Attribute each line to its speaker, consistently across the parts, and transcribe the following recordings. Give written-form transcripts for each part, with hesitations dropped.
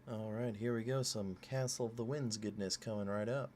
Speaker 1: Alright, here we go. Some Castle of the Winds goodness coming right up.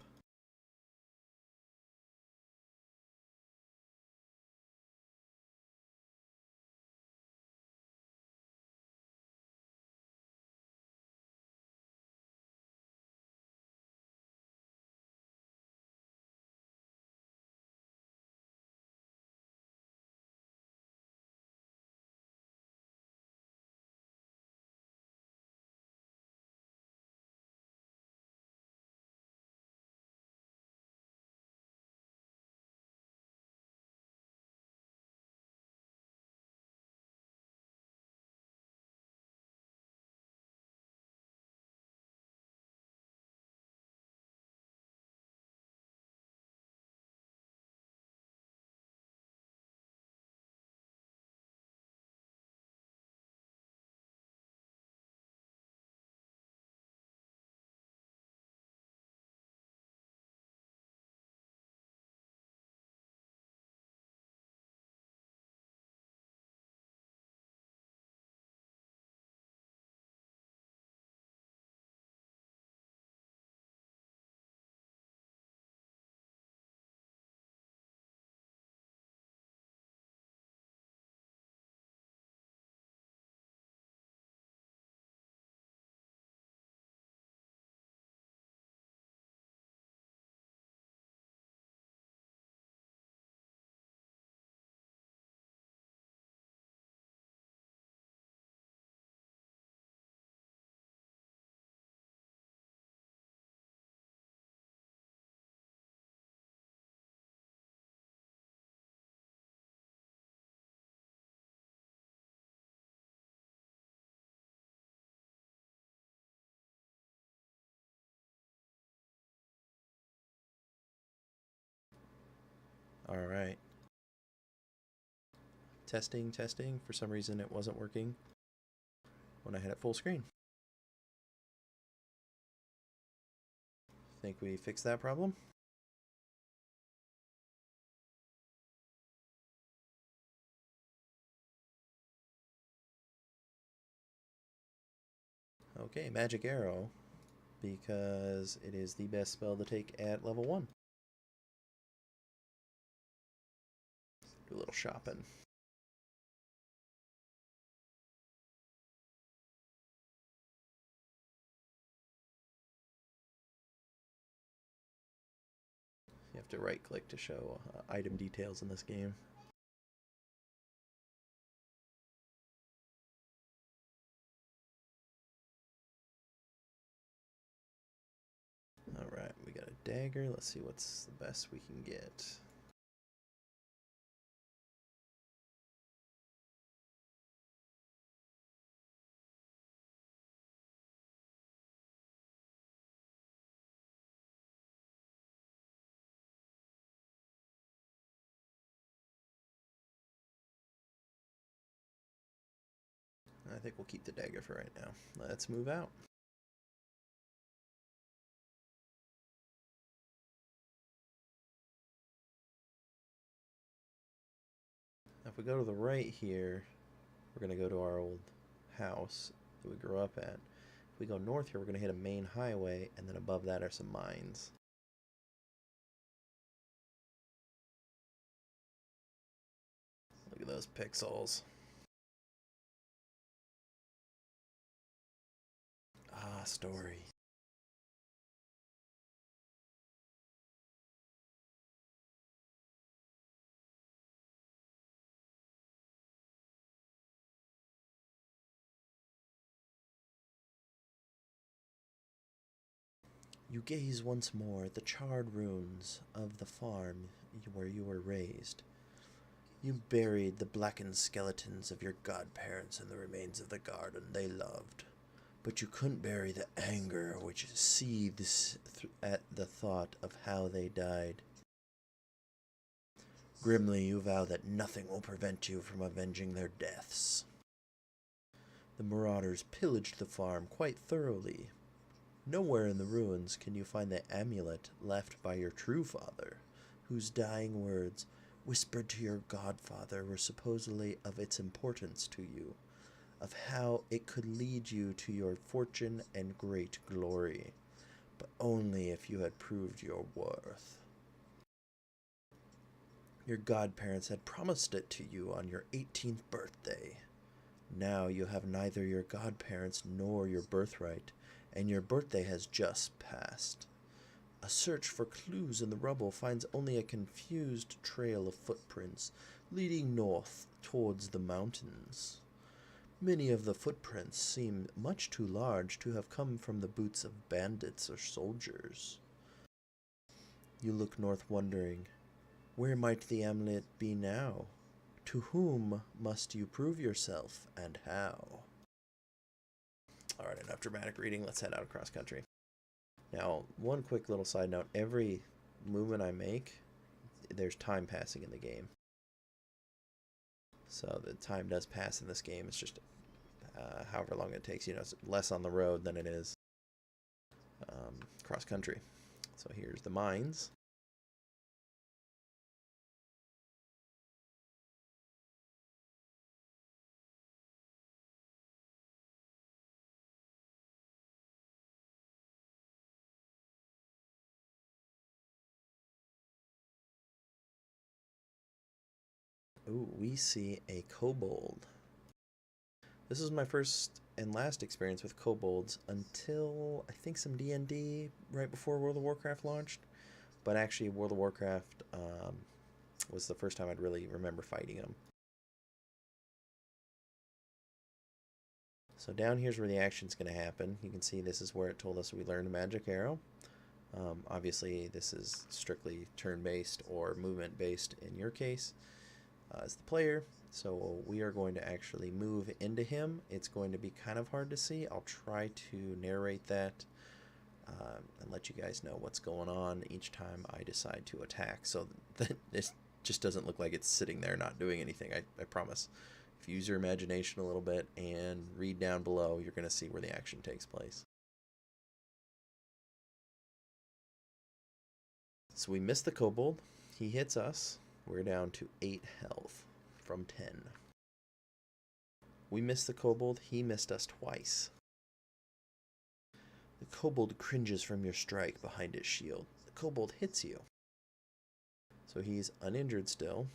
Speaker 1: Alright. Testing, testing. For some reason it wasn't working when I had it full screen. Think we fixed that problem? Okay, Magic Arrow, because it is the best spell to take at level 1. Do a little shopping. You have to right click to show item details in this game. Alright, we got a dagger. Let's see what's the best we can get. I think we'll keep the dagger for right now. Let's move out. If we go to the right here, we're going to go to our old house that we grew up at. If we go north here, we're going to hit a main highway, and then above that are some mines. Look at those pixels. Ah, story. You gaze once more at the charred ruins of the farm where you were raised. You buried the blackened skeletons of your godparents in the remains of the garden they loved. But you couldn't bury the anger which seethes at the thought of how they died. Grimly you vow that nothing will prevent you from avenging their deaths. The marauders pillaged the farm quite thoroughly. Nowhere in the ruins can you find the amulet left by your true father, whose dying words, whispered to your godfather, were supposedly of its importance to you. of how it could lead you to your fortune and great glory, but only if you had proved your worth. Your godparents had promised it to you on your 18th birthday. Now you have neither your godparents nor your birthright, and your birthday has just passed. A search for clues in the rubble finds only a confused trail of footprints leading north towards the mountains. Many of the footprints seem much too large to have come from the boots of bandits or soldiers. You look north wondering, where might the amulet be now? To whom must you prove yourself, and how? Alright, enough dramatic reading. Let's head out across country. Now, one quick little side note. Every movement I make, there's time passing in the game. So the time does pass in this game. It's just however long it takes. You know, it's less on the road than it is cross country. So here's the mines. Ooh, we see a kobold. This is my first and last experience with kobolds until I think some D&D right before World of Warcraft launched. But actually, World of Warcraft was the first time I'd really remember fighting them. So down here's where the action's going to happen. You can see this is where it told us we learned a magic arrow. Obviously, this is strictly turn-based or movement-based in your case as the player. So we are going to actually move into him. It's going to be kind of hard to see. I'll try to narrate that and let you guys know what's going on each time I decide to attack, so that this just doesn't look like it's sitting there not doing anything. I promise. If you use your imagination a little bit and read down below, you're going to see where the action takes place. So we missed the kobold. He hits us. We're down to 8 health from 10. We missed the kobold. He missed us twice. The kobold cringes from your strike behind its shield. The kobold hits you. So he's uninjured still.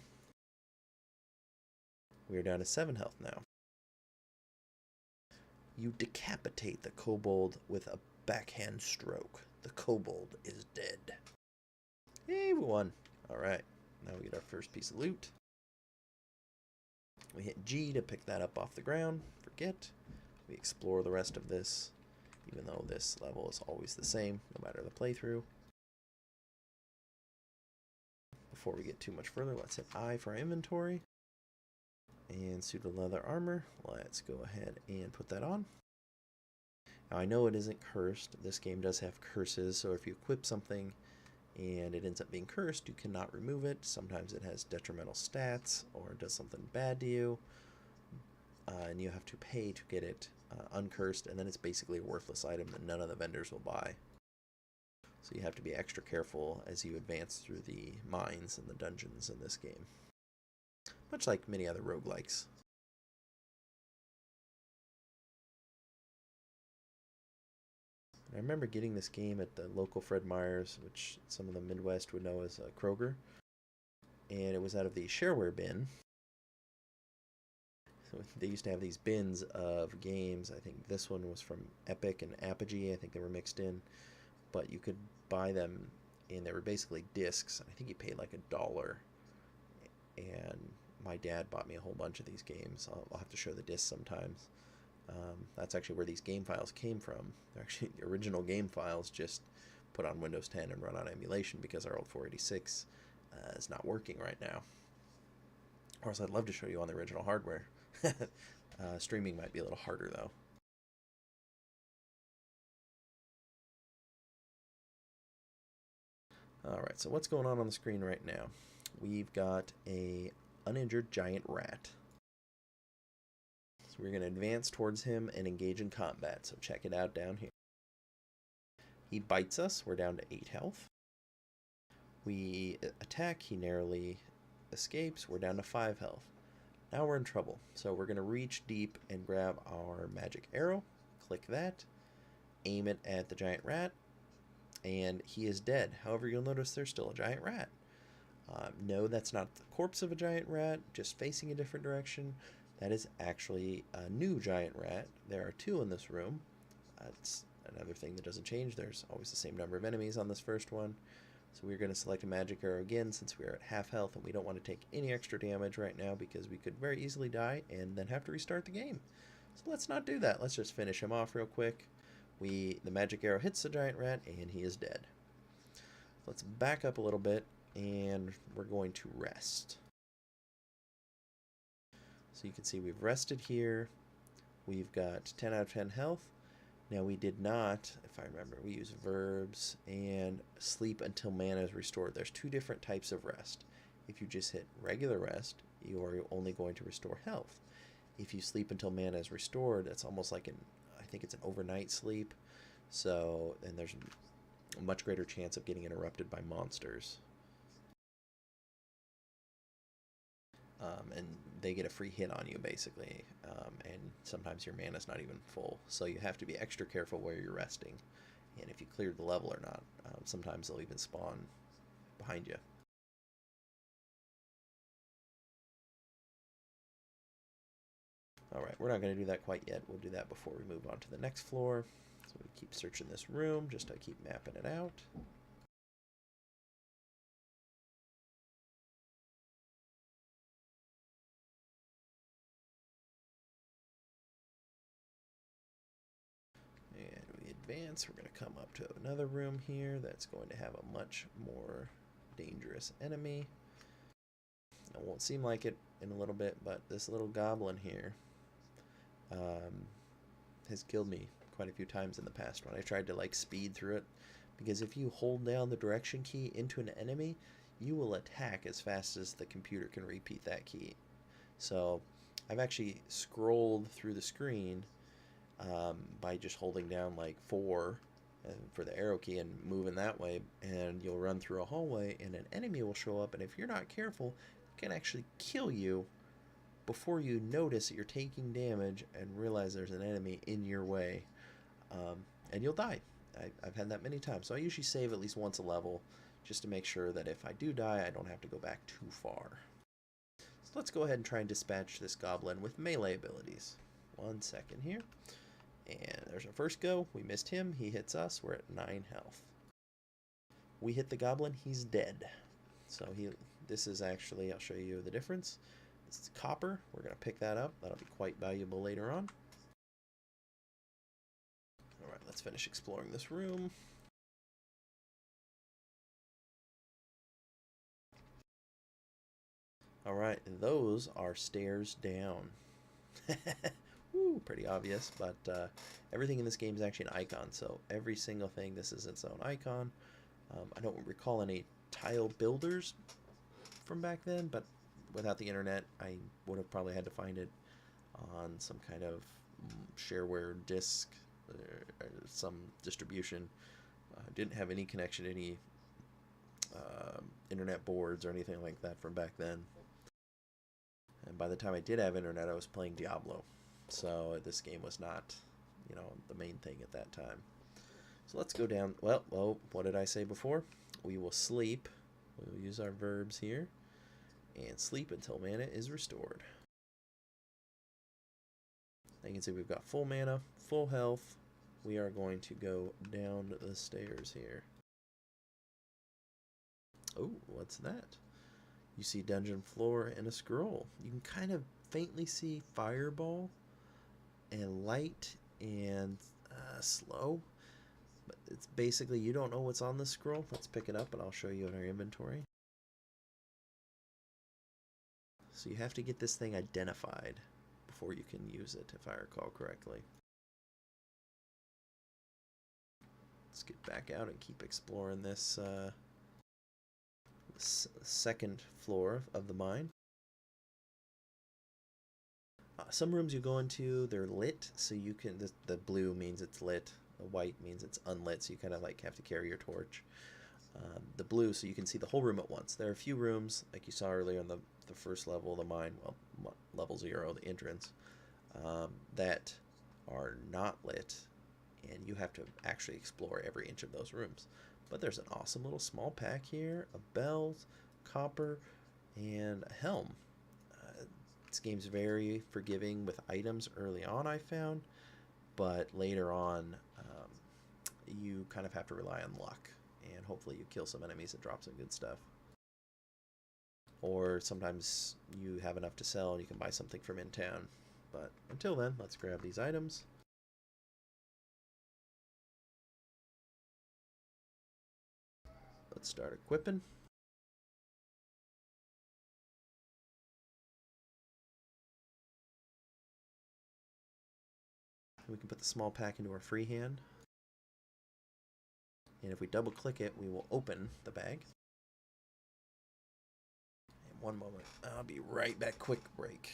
Speaker 1: We are down to 7 health now. You decapitate the kobold with a backhand stroke. The kobold is dead. Yay, we won. Alright, now we get our first piece of loot. We hit G to pick that up off the ground. Forget. We explore the rest of this, even though this level is always the same, no matter the playthrough. Before we get too much further, let's hit I for our inventory. And suit of leather armor. Let's go ahead and put that on. Now I know it isn't cursed. This game does have curses, so if you equip something and it ends up being cursed, you cannot remove it. Sometimes it has detrimental stats or does something bad to you, and you have to pay to get it uncursed, and then it's basically a worthless item that none of the vendors will buy. So you have to be extra careful as you advance through the mines and the dungeons in this game, much like many other roguelikes. I remember getting this game at the local Fred Meyer's, which some of the Midwest would know as Kroger, and it was out of the shareware bin. So they used to have these bins of games. I think this one was from Epic and Apogee. I think they were mixed in, but you could buy them, and they were basically discs. I think you paid like $1, and my dad bought me a whole bunch of these games. I'll have to show the discs sometimes. That's actually where these game files came from. They're actually the original game files, just put on Windows 10 and run on emulation because our old 486 is not working right now. Or else I'd love to show you on the original hardware. Streaming might be a little harder though. Alright, so what's going on the screen right now? We've got a uninjured giant rat. So we're going to advance towards him and engage in combat, so check it out down here. He bites us, we're down to 8 health. We attack, he narrowly escapes, we're down to 5 health. Now we're in trouble. So we're going to reach deep and grab our magic arrow. Click that. Aim it at the giant rat. And he is dead. However, you'll notice there's still a giant rat. No, that's not the corpse of a giant rat, just facing a different direction. That is actually a new giant rat. There are two in this room. It's another thing that doesn't change. There's always the same number of enemies on this first one. So we're going to select a magic arrow again since we're at half health and we don't want to take any extra damage right now because we could very easily die and then have to restart the game. So let's not do that. Let's just finish him off real quick. The magic arrow hits the giant rat and he is dead. Let's back up a little bit and we're going to rest. So you can see we've rested here. We've got 10 out of 10 health. Now we did not, if I remember, we use verbs and sleep until mana is restored. There's two different types of rest. If you just hit regular rest, you are only going to restore health. If you sleep until mana is restored, it's almost like I think it's an overnight sleep. So, and there's a much greater chance of getting interrupted by monsters. And they get a free hit on you, basically. And sometimes your mana's not even full. So you have to be extra careful where you're resting. And if you cleared the level or not. Sometimes they'll even spawn behind you. Alright, we're not going to do that quite yet. We'll do that before we move on to the next floor. So we keep searching this room just to keep mapping it out. And we advance. We're going to come up to another room here that's going to have a much more dangerous enemy. It won't seem like it in a little bit, but this little goblin here has killed me quite a few times in the past when I tried to like speed through it, because if you hold down the direction key into an enemy, you will attack as fast as the computer can repeat that key. So I've actually scrolled through the screen by just holding down like 4 for the arrow key and moving that way, and you'll run through a hallway and an enemy will show up, and if you're not careful, it can actually kill you before you notice that you're taking damage and realize there's an enemy in your way, and you'll die. I've had that many times, so I usually save at least once a level just to make sure that if I do die, I don't have to go back too far. So let's go ahead and try and dispatch this goblin with melee abilities. 1 second here. And there's our first go. We missed him. He hits us. We're at 9 health. We hit the goblin. He's dead. So this is actually, I'll show you the difference. This is copper. We're going to pick that up. That'll be quite valuable later on. Alright, let's finish exploring this room. Alright, and those are stairs down. Woo, pretty obvious, but everything in this game is actually an icon, so every single thing, this is its own icon. I don't recall any tile builders from back then, but without the internet, I would have probably had to find it on some kind of shareware disk or some distribution. Didn't have any connection to any internet boards or anything like that from back then. And by the time I did have internet, I was playing Diablo. So this game was not, you know, the main thing at that time. So let's go down. Well, what did I say before? We will sleep. We'll use our verbs here. And sleep until mana is restored. Now you can see we've got full mana, full health. We are going to go down the stairs here. Oh, what's that? You see dungeon floor and a scroll. You can kind of faintly see fireball and light and slow. But it's basically, you don't know what's on the scroll. Let's pick it up and I'll show you in our inventory. So you have to get this thing identified before you can use it, if I recall correctly. Let's get back out and keep exploring this second floor of the mine. Some rooms you go into, they're lit, so you can, the blue means it's lit, the white means it's unlit, so you kind of like have to carry your torch. The blue, so you can see the whole room at once. There are a few rooms, like you saw earlier in the the first level of the mine, well, level 0, the entrance, that are not lit, and you have to actually explore every inch of those rooms. But there's an awesome little small pack here of bells, copper, and a helm. This game's very forgiving with items early on, I found, but later on, you kind of have to rely on luck, and hopefully you kill some enemies that drop some good stuff. Or sometimes you have enough to sell and you can buy something from in town. But until then, let's grab these items. Let's start equipping. We can put the small pack into our free hand. And if we double click it, we will open the bag. In one moment, I'll be right back. Quick break.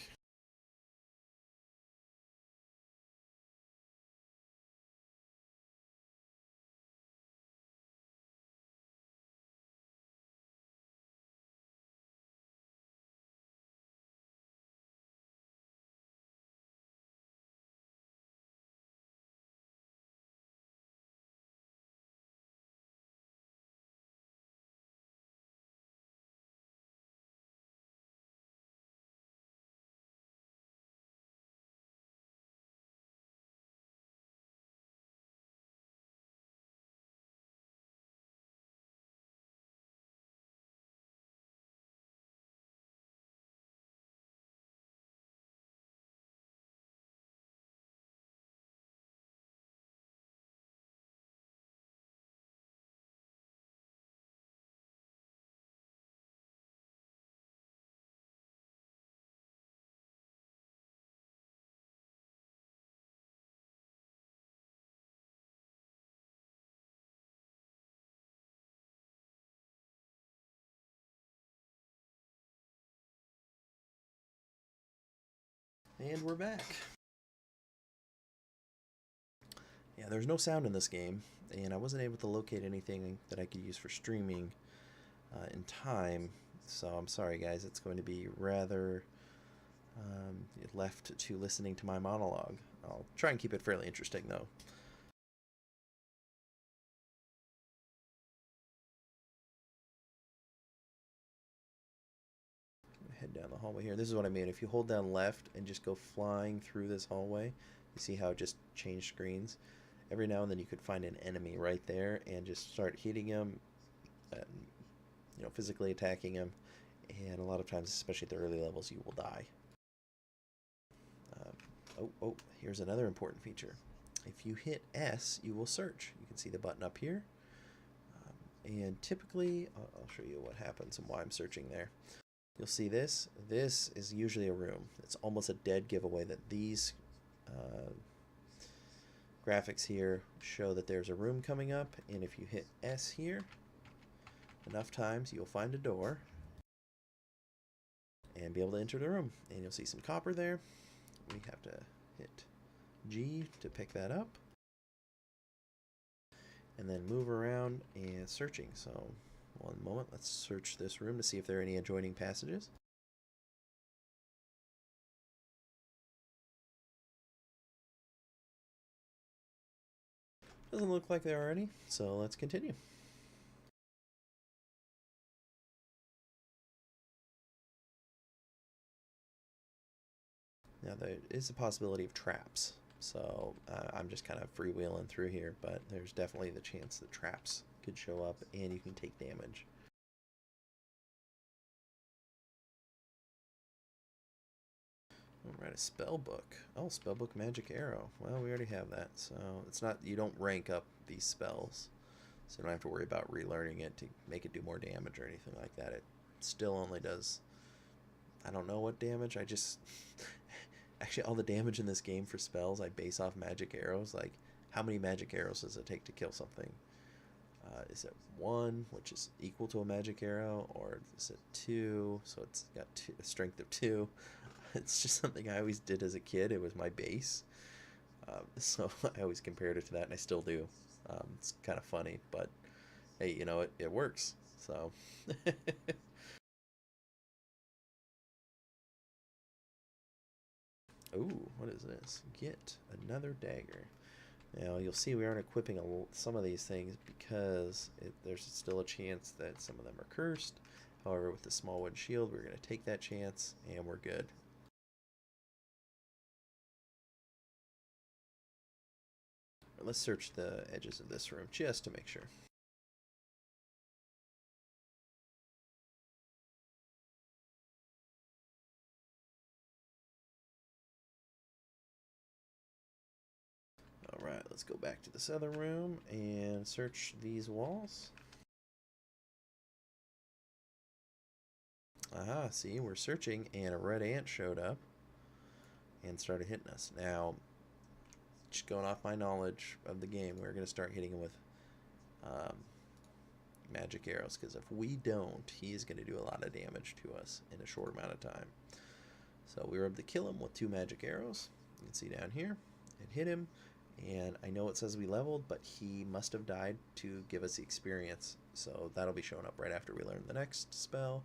Speaker 1: And we're back. Yeah, there's no sound in this game, and I wasn't able to locate anything that I could use for streaming in time, so I'm sorry guys, it's going to be rather left to listening to my monologue. I'll try and keep it fairly interesting though. Head down the hallway here. This is what I mean. If you hold down left and just go flying through this hallway, you see how it just changed screens? Every now and then you could find an enemy right there and just start hitting him, physically attacking him, and a lot of times, especially at the early levels, you will die. Here's another important feature. If you hit S, you will search. You can see the button up here. And typically, I'll show you what happens and why I'm searching there. You'll see this. This is usually a room. It's almost a dead giveaway that these graphics here show that there's a room coming up, and if you hit S here enough times, you'll find a door and be able to enter the room. And you'll see some copper there. We have to hit G to pick that up, and then move around and searching. So one moment, let's search this room to see if there are any adjoining passages. Doesn't look like there are any, so let's continue. Now there is a possibility of traps, so I'm just kind of freewheeling through here, but there's definitely the chance that traps could show up and you can take damage. Alright, a spell book. Oh, spellbook magic arrow. Well, we already have that, so it's not, you don't rank up these spells, so you don't have to worry about relearning it to make it do more damage or anything like that. It still only does, I don't know what damage, I just actually all the damage in this game for spells I base off magic arrows. Like, how many magic arrows does it take to kill something? Is it 1, which is equal to a magic arrow, or is it 2, so it's got a strength of 2? It's just something I always did as a kid. It was my base, so I always compared it to that, and I still do. It's kind of funny, but hey, it works, so Ooh, what is this? Get another dagger. Now, you'll see we aren't equipping some of these things because there's still a chance that some of them are cursed. However, with the small wood shield, we're going to take that chance, and we're good. Let's search the edges of this room just to make sure. Alright, let's go back to this other room and search these walls. Aha, see, we're searching and a red ant showed up and started hitting us. Now, just going off my knowledge of the game, we're going to start hitting him with magic arrows, because if we don't, he's going to do a lot of damage to us in a short amount of time. So we were able to kill him with 2 magic arrows. You can see down here, it hit him, and I know it says we leveled, but he must have died to give us the experience. So that'll be showing up right after we learn the next spell,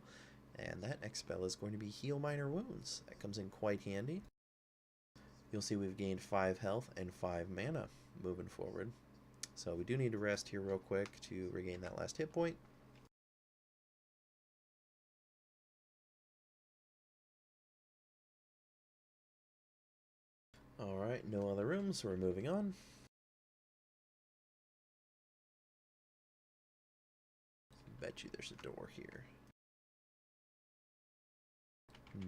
Speaker 1: and that next spell is going to be Heal Minor Wounds. That comes in quite handy. You'll see we've gained 5 health and 5 mana moving forward. So we do need to rest here real quick to regain that last hit point. Alright, no other rooms, so we're moving on. Bet you there's a door here.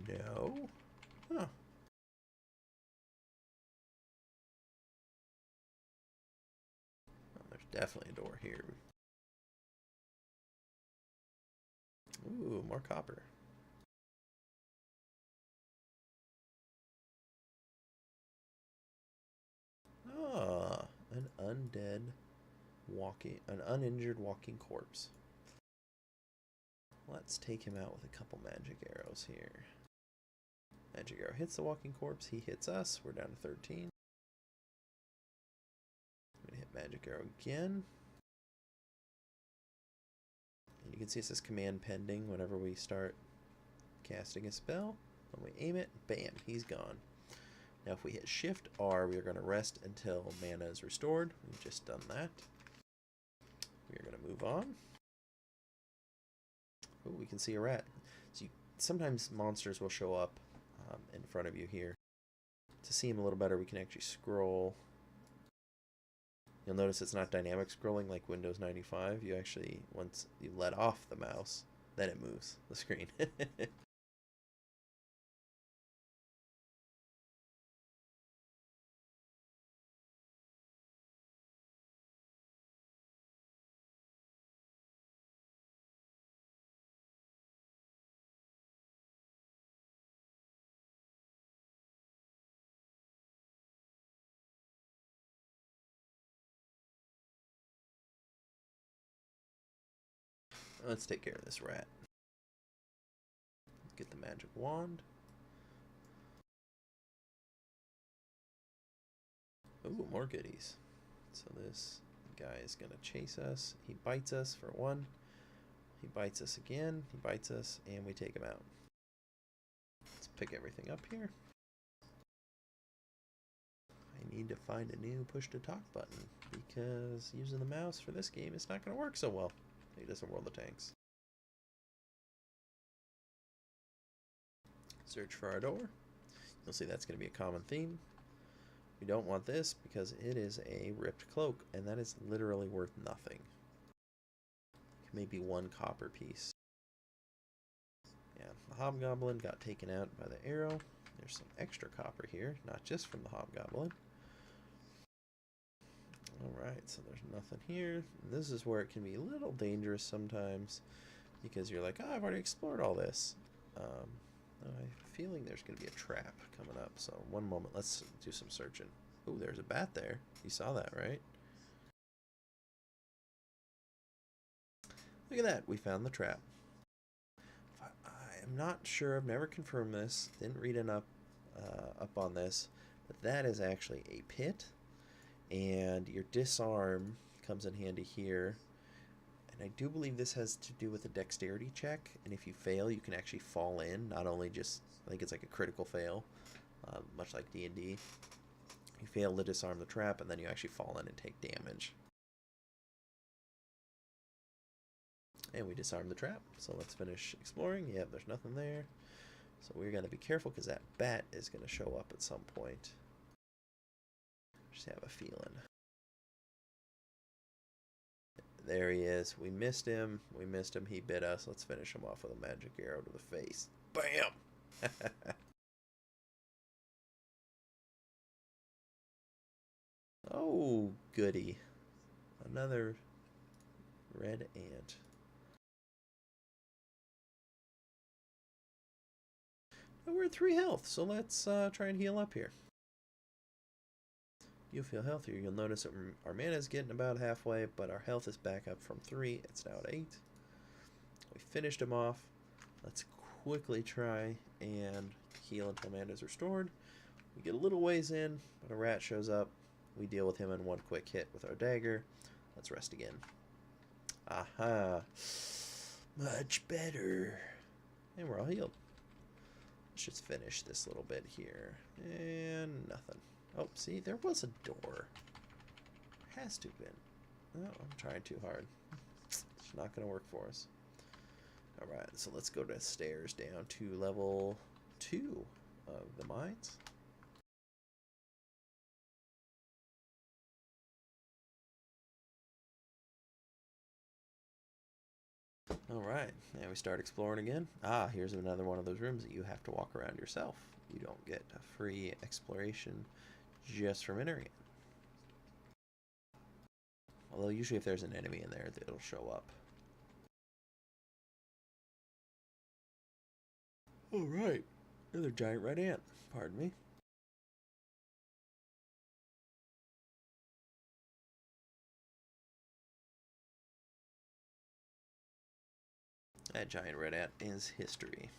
Speaker 1: No? Huh. There's definitely a door here. Ooh, more copper. Ah, an uninjured walking corpse. Let's take him out with a couple magic arrows here. Magic arrow hits the walking corpse, he hits us, we're down to 13. I'm gonna hit magic arrow again. And you can see it says command pending whenever we start casting a spell. When we aim it, bam, he's gone. Now if we hit Shift R, we are going to rest until mana is restored. We've just done that. We are going to move on. Oh, we can see a rat. So sometimes monsters will show up in front of you here. To see him a little better, we can actually scroll. You'll notice it's not dynamic scrolling like Windows 95. You actually, once you let off the mouse, then it moves the screen. Let's take care of this rat. Get the magic wand. Ooh, more goodies. So this guy is going to chase us. He bites us for 1. He bites us again. He bites us, and we take him out. Let's pick everything up here. I need to find a new push-to-talk button, because using the mouse for this game is not going to work so well. It doesn't World of Tanks. Search for our door. You'll see that's going to be a common theme. We don't want this because it is a ripped cloak, and that is literally worth nothing. Maybe 1 copper piece. Yeah, the hobgoblin got taken out by the arrow. There's some extra copper here, not just from the hobgoblin. Alright, so there's nothing here. This is where it can be a little dangerous sometimes, because you're like, oh, I've already explored all this. I have a feeling there's going to be a trap coming up, so one moment, let's do some searching. Oh, there's a bat there. You saw that, right? Look at that, we found the trap. I'm not sure, I've never confirmed this, didn't read enough up on this, but that is actually a pit, and your disarm comes in handy here. And I do believe this has to do with a dexterity check, and if you fail, you can actually fall in, not only just, I think it's like a critical fail, much like D&D. You fail to disarm the trap, and then you actually fall in and take damage. And we disarm the trap, so let's finish exploring. Yep, there's nothing there. So we're going to be careful because that bat is going to show up at some point. Just have a feeling. There he is. We missed him. We missed him. He bit us. Let's finish him off with a magic arrow to the face. Bam! Oh, goody. Another red ant. Oh, we're at 3 health, so let's try and heal up here. You'll feel healthier. You'll notice that our mana is getting about halfway, but our health is back up from 3. It's now at 8. We finished him off. Let's quickly try and heal until mana is restored. We get a little ways in, but a rat shows up. We deal with him in one quick hit with our dagger. Let's rest again. Aha. Much better. And we're all healed. Let's just finish this little bit here. And nothing. Oh, see, there was a door. Has to have been. Oh, I'm trying too hard. It's not going to work for us. Alright, so let's go to stairs down to level 2 of the mines. Alright, now we start exploring again. Ah, here's another one of those rooms that you have to walk around yourself. You don't get a free exploration just from entering it. Although usually if there's an enemy in there, it'll show up. Alright, another giant red ant. Pardon me. That giant red ant is history.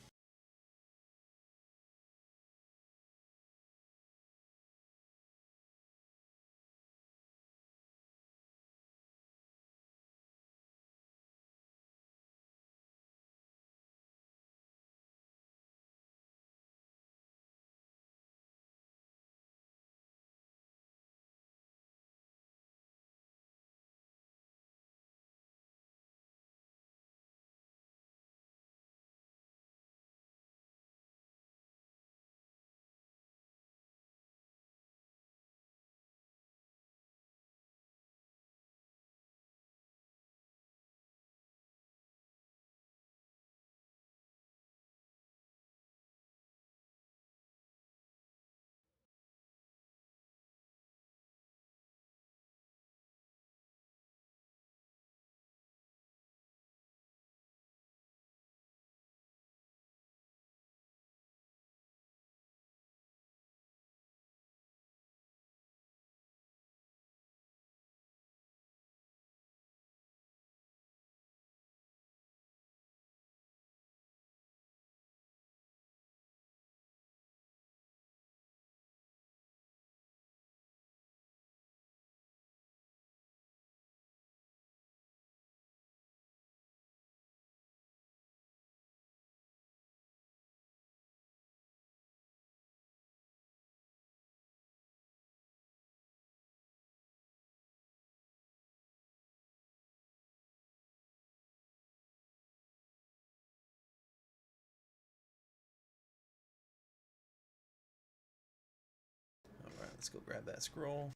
Speaker 1: Alright, let's go grab that scroll.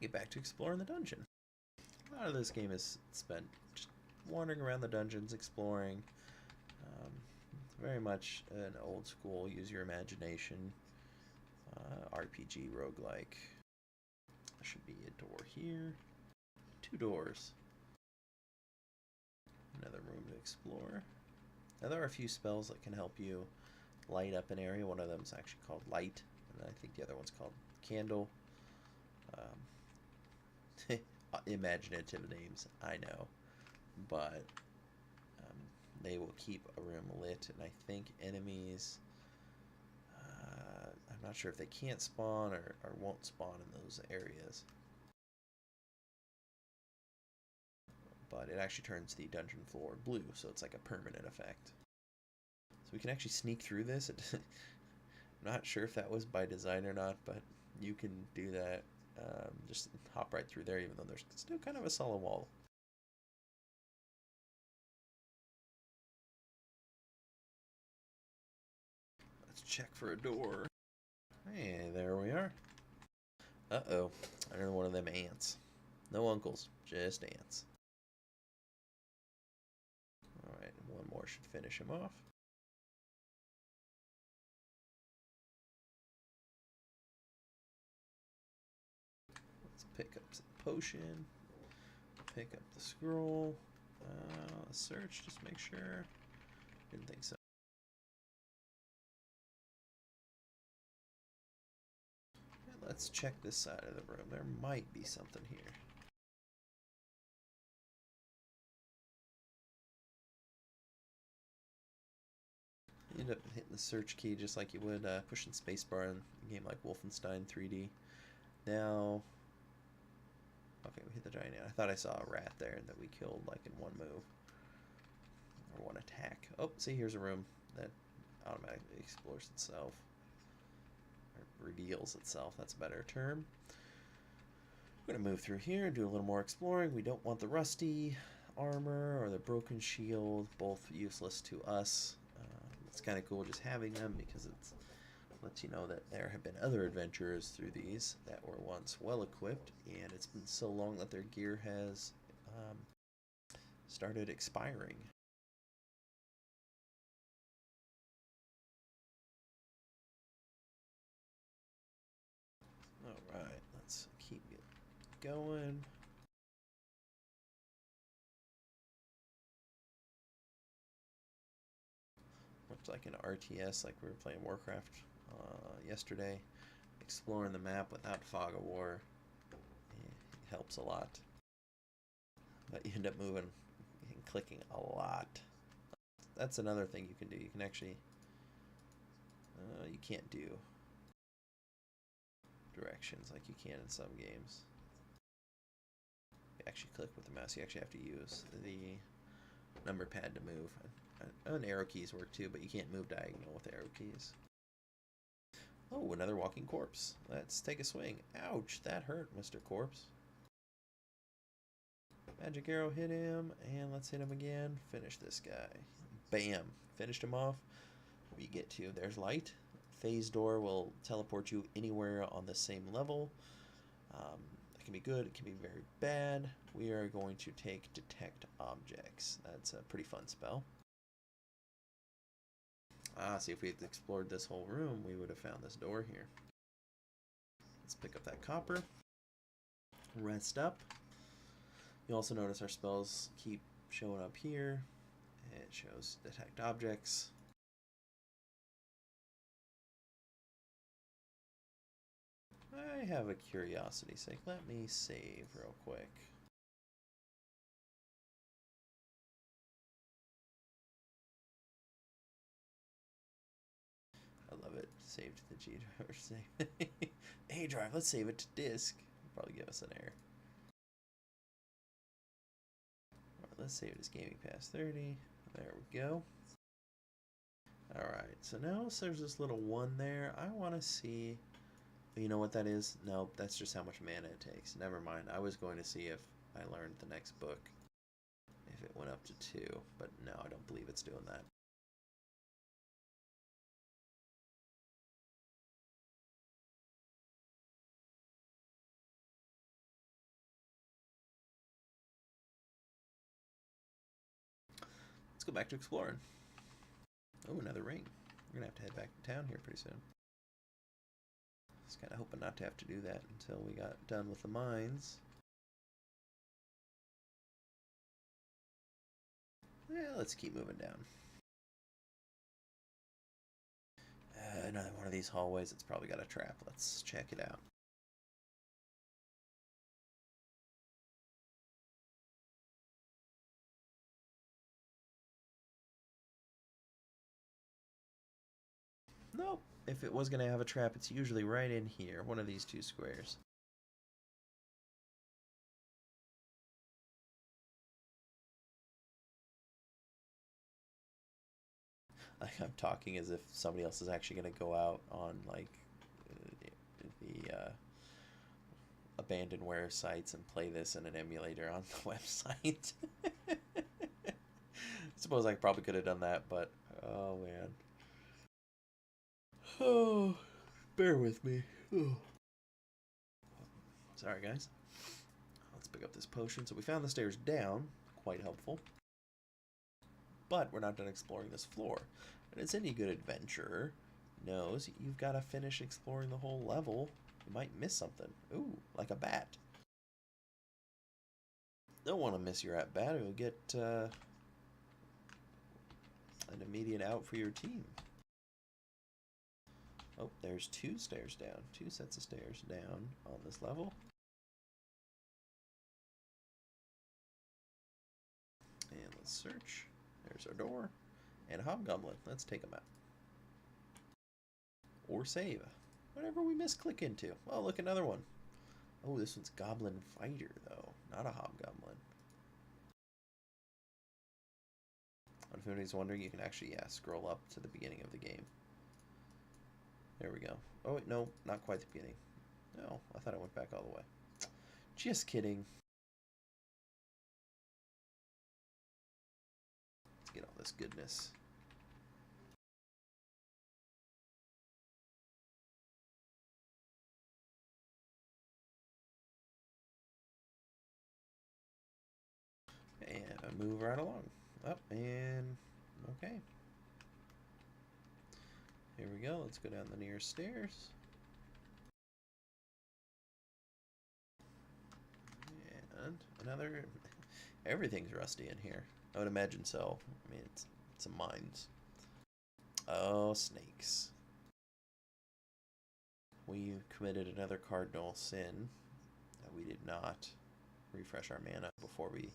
Speaker 1: Get back to exploring the dungeon. A lot of this game is spent just wandering around the dungeons, exploring. Very much an old school, use your imagination, RPG roguelike. There should be a door here. 2 doors. Another room to explore. Now there are a few spells that can help you light up an area. One of them is actually called Light, and I think the other one's called Candle. Imaginative names, I know, but they will keep a room lit, and I think enemies, I'm not sure if they can't spawn or won't spawn in those areas, but it actually turns the dungeon floor blue, so it's like a permanent effect. we can actually sneak through this. I'm not sure if that was by design or not, but you can do that. Just hop right through there, even though there's still kind of a solid wall. Let's check for a door. Hey, there we are. Uh-oh, another one of them ants. No uncles, just ants. Alright, one more should finish him off. Let's pick up some potion. Pick up the scroll. Search, just make sure. Didn't think so. And let's check this side of the room. There might be something here. You end up hitting the search key just like you would pushing spacebar in a game like Wolfenstein 3D. Now, okay, we hit the giant ant. I thought I saw a rat there that we killed like in one move. Or one attack. Oh, see, here's a room that automatically explores itself. Or reveals itself, that's a better term. We're going to move through here and do a little more exploring. We don't want the rusty armor or the broken shield, both useless to us. It's kind of cool just having them because it lets you know that there have been other adventurers through these that were once well equipped, and it's been so long that their gear has started expiring. Alright, let's keep it going. Looks like an RTS, like we were playing Warcraft yesterday. Exploring the map without fog of war helps a lot. But you end up moving and clicking a lot. That's another thing you can do. You can actually, you can't do directions like you can in some games. You actually click with the mouse. You actually have to use the number pad to move. And arrow keys work too, but you can't move diagonal with arrow keys. Oh, another walking corpse. Let's take a swing. Ouch, that hurt, Mr. Corpse. Magic arrow hit him, and let's hit him again. Finish this guy. Bam. Finished him off. We get to, there's light. Phase door will teleport you anywhere on the same level. It can be good, it can be very bad. We are going to take detect objects. That's a pretty fun spell. See, if we had explored this whole room, we would have found this door here. Let's pick up that copper. Rest up. You also notice our spells keep showing up here. It shows detect objects. I have a curiosity's sake. Let me save real quick. I love it. Save to the G drive or save A drive. Let's save it to disk. It'll probably give us an error. Alright, let's save it as Gaming Pass 30. There we go. Alright, so now there's this little one there. I want to see. You know what that is? No, that's just how much mana it takes. Never mind. I was going to see if I learned the next book. If it went up to 2. But no, I don't believe it's doing that. Let's go back to exploring. Oh, another ring. We're going to have to head back to town here pretty soon. I was kind of hoping not to have to do that until we got done with the mines. Yeah, let's keep moving down. Another one of these hallways. It's probably got a trap. Let's check it out. Nope. If it was going to have a trap, it's usually right in here. One of these two squares. I'm talking as if somebody else is actually going to go out on like the abandonware sites and play this in an emulator on the website. Suppose I probably could have done that, but oh man. Oh, bear with me. Oh. Sorry, guys. Let's pick up this potion. So we found the stairs down. Quite helpful. But we're not done exploring this floor. And as any good adventurer knows, you've got to finish exploring the whole level. You might miss something. Ooh, like a bat. Don't want to miss your at bat. You'll get an immediate out for your team. Oh, there's 2 stairs down. 2 sets of stairs down on this level. And let's search. There's our door. And a hobgoblin. Let's take them out. Or save. Whatever we misclick into. Oh, look, another one. Oh, this one's Goblin Fighter, though. Not a hobgoblin. If anybody's wondering, you can actually, scroll up to the beginning of the game. There we go. Oh, wait, no, not quite the beginning. No, I thought I went back all the way. Just kidding. Let's get all this goodness. And move right along. Up and okay. Here we go. Let's go down the nearest stairs. And another. Everything's rusty in here. I would imagine so. I mean, it's some mines. Oh, snakes. We committed another cardinal sin. We did not refresh our mana before we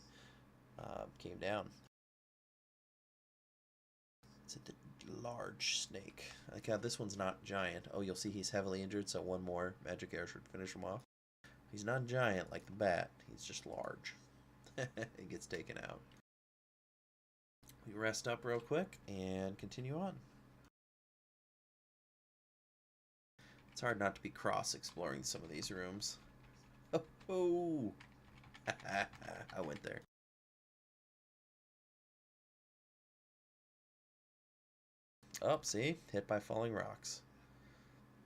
Speaker 1: came down. It's the large snake. Like how this one's not giant. Oh, you'll see he's heavily injured, so one more magic arrow should finish him off. He's not giant like the bat. He's just large. It gets taken out. We rest up real quick and continue on. It's hard not to be cross exploring some of these rooms. Oh! I went there. Oh, see? Hit by falling rocks.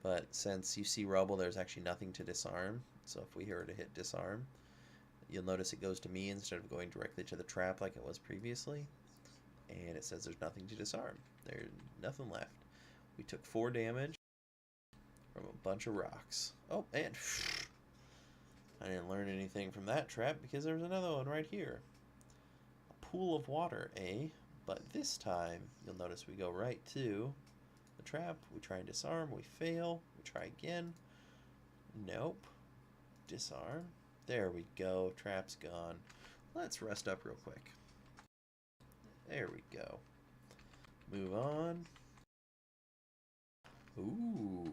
Speaker 1: But since you see rubble, there's actually nothing to disarm. So if we were to hit disarm, you'll notice it goes to me instead of going directly to the trap like it was previously. And it says there's nothing to disarm. There's nothing left. We took 4 damage from a bunch of rocks. Oh, and I didn't learn anything from that trap because there's another one right here. A pool of water, eh? But this time, you'll notice we go right to the trap. We try and disarm. We fail. We try again. Nope. Disarm. There we go. Trap's gone. Let's rest up real quick. There we go. Move on. Ooh.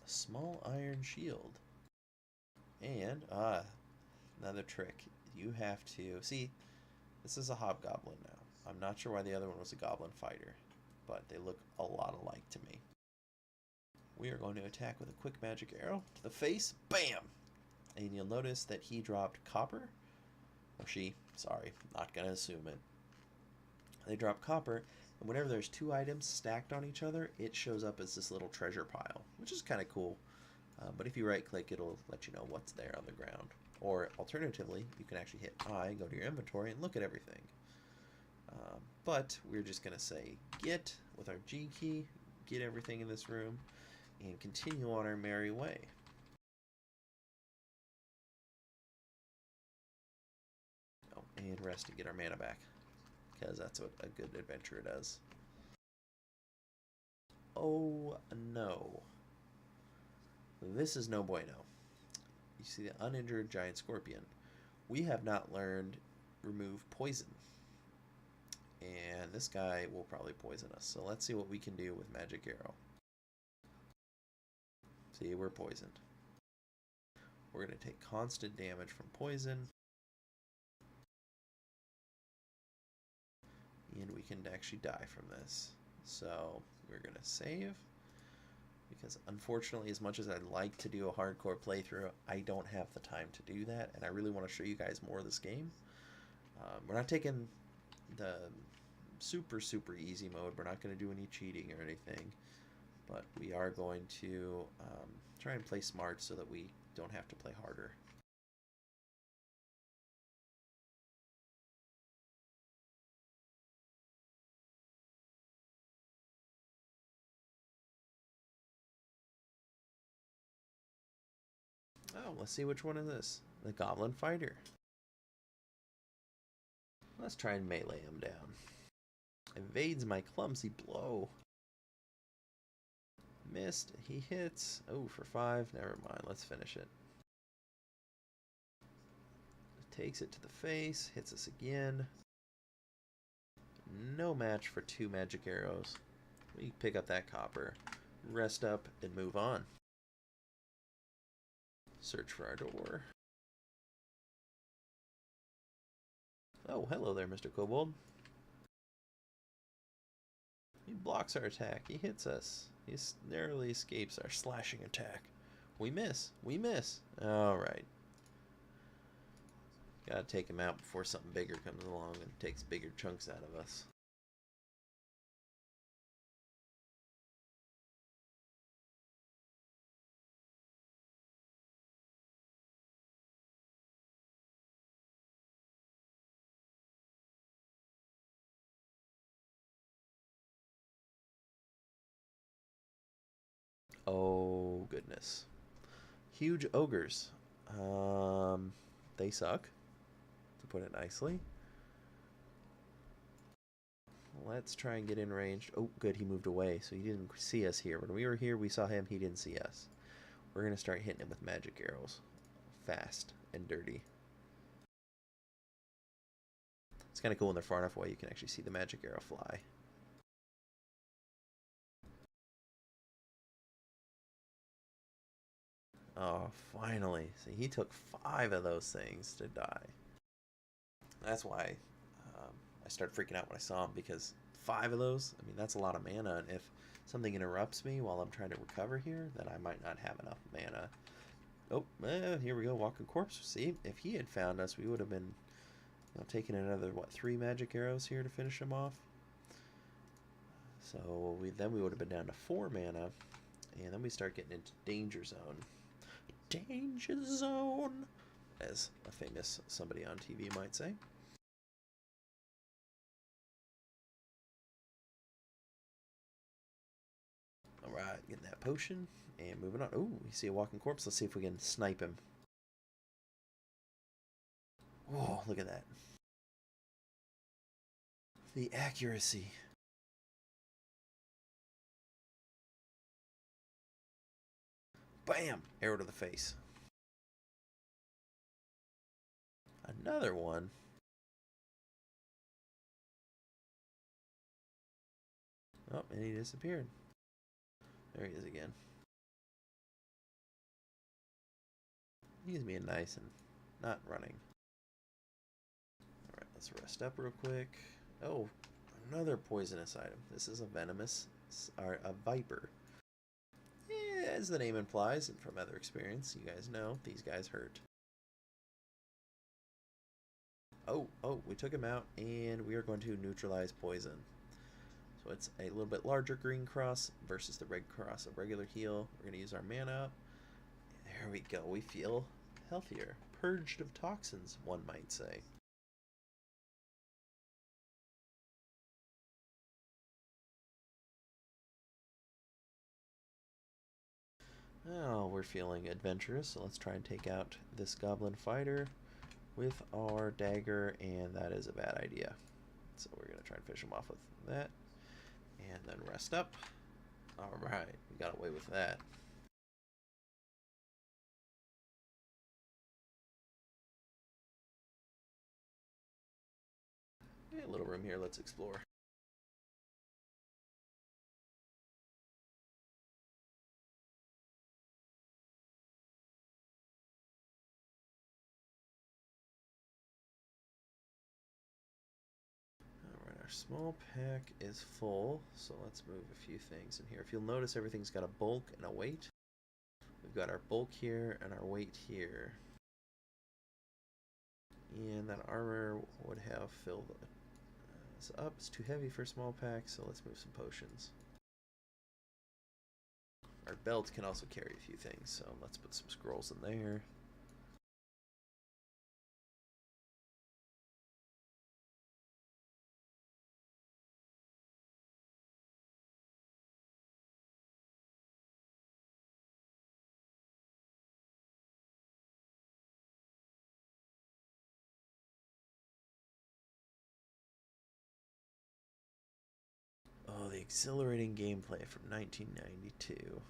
Speaker 1: A small iron shield. And, another trick. You have to... See, this is a hobgoblin now. I'm not sure why the other one was a goblin fighter, but they look a lot alike to me. We are going to attack with a quick magic arrow to the face. Bam! And you'll notice that he dropped copper. Or she. Sorry, not going to assume it. They drop copper, and whenever there's 2 items stacked on each other, it shows up as this little treasure pile, which is kind of cool. But if you right-click, it'll let you know what's there on the ground. Or alternatively, you can actually hit I, go to your inventory, and look at everything. But we're just going to say get with our G key, get everything in this room, and continue on our merry way. Oh, and rest to get our mana back, because that's what a good adventurer does. Oh no. This is no bueno. You see the uninjured giant scorpion. We have not learned remove poison. And this guy will probably poison us. So let's see what we can do with magic arrow. See, we're poisoned. We're going to take constant damage from poison. And we can actually die from this. So we're going to save. Because unfortunately, as much as I'd like to do a hardcore playthrough, I don't have the time to do that. And I really want to show you guys more of this game. We're not taking the super easy mode. We're not going to do any cheating or anything. But we are going to try and play smart so that we don't have to play harder. Oh, let's see which one is this. The Goblin Fighter. Let's try and melee him down. Evades my clumsy blow. Missed. He hits. Oh, for 5. Never mind. Let's finish it. Takes it to the face. Hits us again. No match for 2 magic arrows. We pick up that copper. Rest up and move on. Search for our door. Oh, hello there, Mr. Kobold. He blocks our attack. He hits us. He narrowly escapes our slashing attack. We miss. We miss. Alright. Gotta take him out before something bigger comes along and takes bigger chunks out of us. Oh, goodness. Huge ogres. They suck, to put it nicely. Let's try and get in range. Oh, good, he moved away, so he didn't see us here. When we were here, we saw him, he didn't see us. We're going to start hitting him with magic arrows. Fast and dirty. It's kind of cool when they're far enough away you can actually see the magic arrow fly. Oh, finally. See, he took 5 of those things to die. That's why I started freaking out when I saw him, because 5 of those, I mean, that's a lot of mana, and if something interrupts me while I'm trying to recover here, then I might not have enough mana. Oh, here we go, Walking Corpse. See, if he had found us, we would have been taking another, what, 3 magic arrows here to finish him off. So then we would have been down to 4 mana, and then we start getting into Danger Zone. Danger Zone, as a famous somebody on TV might say. Alright, getting that potion, and moving on. Oh, we see a Walking Corpse. Let's see if we can snipe him. Oh, look at that. The accuracy. Bam! Arrow to the face. Another one. Oh, and he disappeared. There he is again. He's being nice and not running. Alright, let's rest up real quick. Oh, another poisonous item. This is a venomous, or a viper. Yeah, as the name implies, and from other experience, you guys know, these guys hurt. Oh, we took him out, and we are going to neutralize poison. So it's a little bit larger green cross versus the red cross of regular heal. We're going to use our mana up. There we go. We feel healthier. Purged of toxins, one might say. Oh, we're feeling adventurous, so let's try and take out this goblin fighter with our dagger, and that is a bad idea. So we're going to try and finish him off with that. And then rest up. Alright, we got away with that. Yeah, a little room here, let's explore. Alright, Our small pack is full, so let's move a few things in here. If you'll notice, everything's got a bulk and a weight. We've got our bulk here and our weight here. And that armor would have filled us up. It's too heavy for a small pack, so let's move some potions. Our belt can also carry a few things, so let's put some scrolls in there. Oh, the exhilarating gameplay from 1992.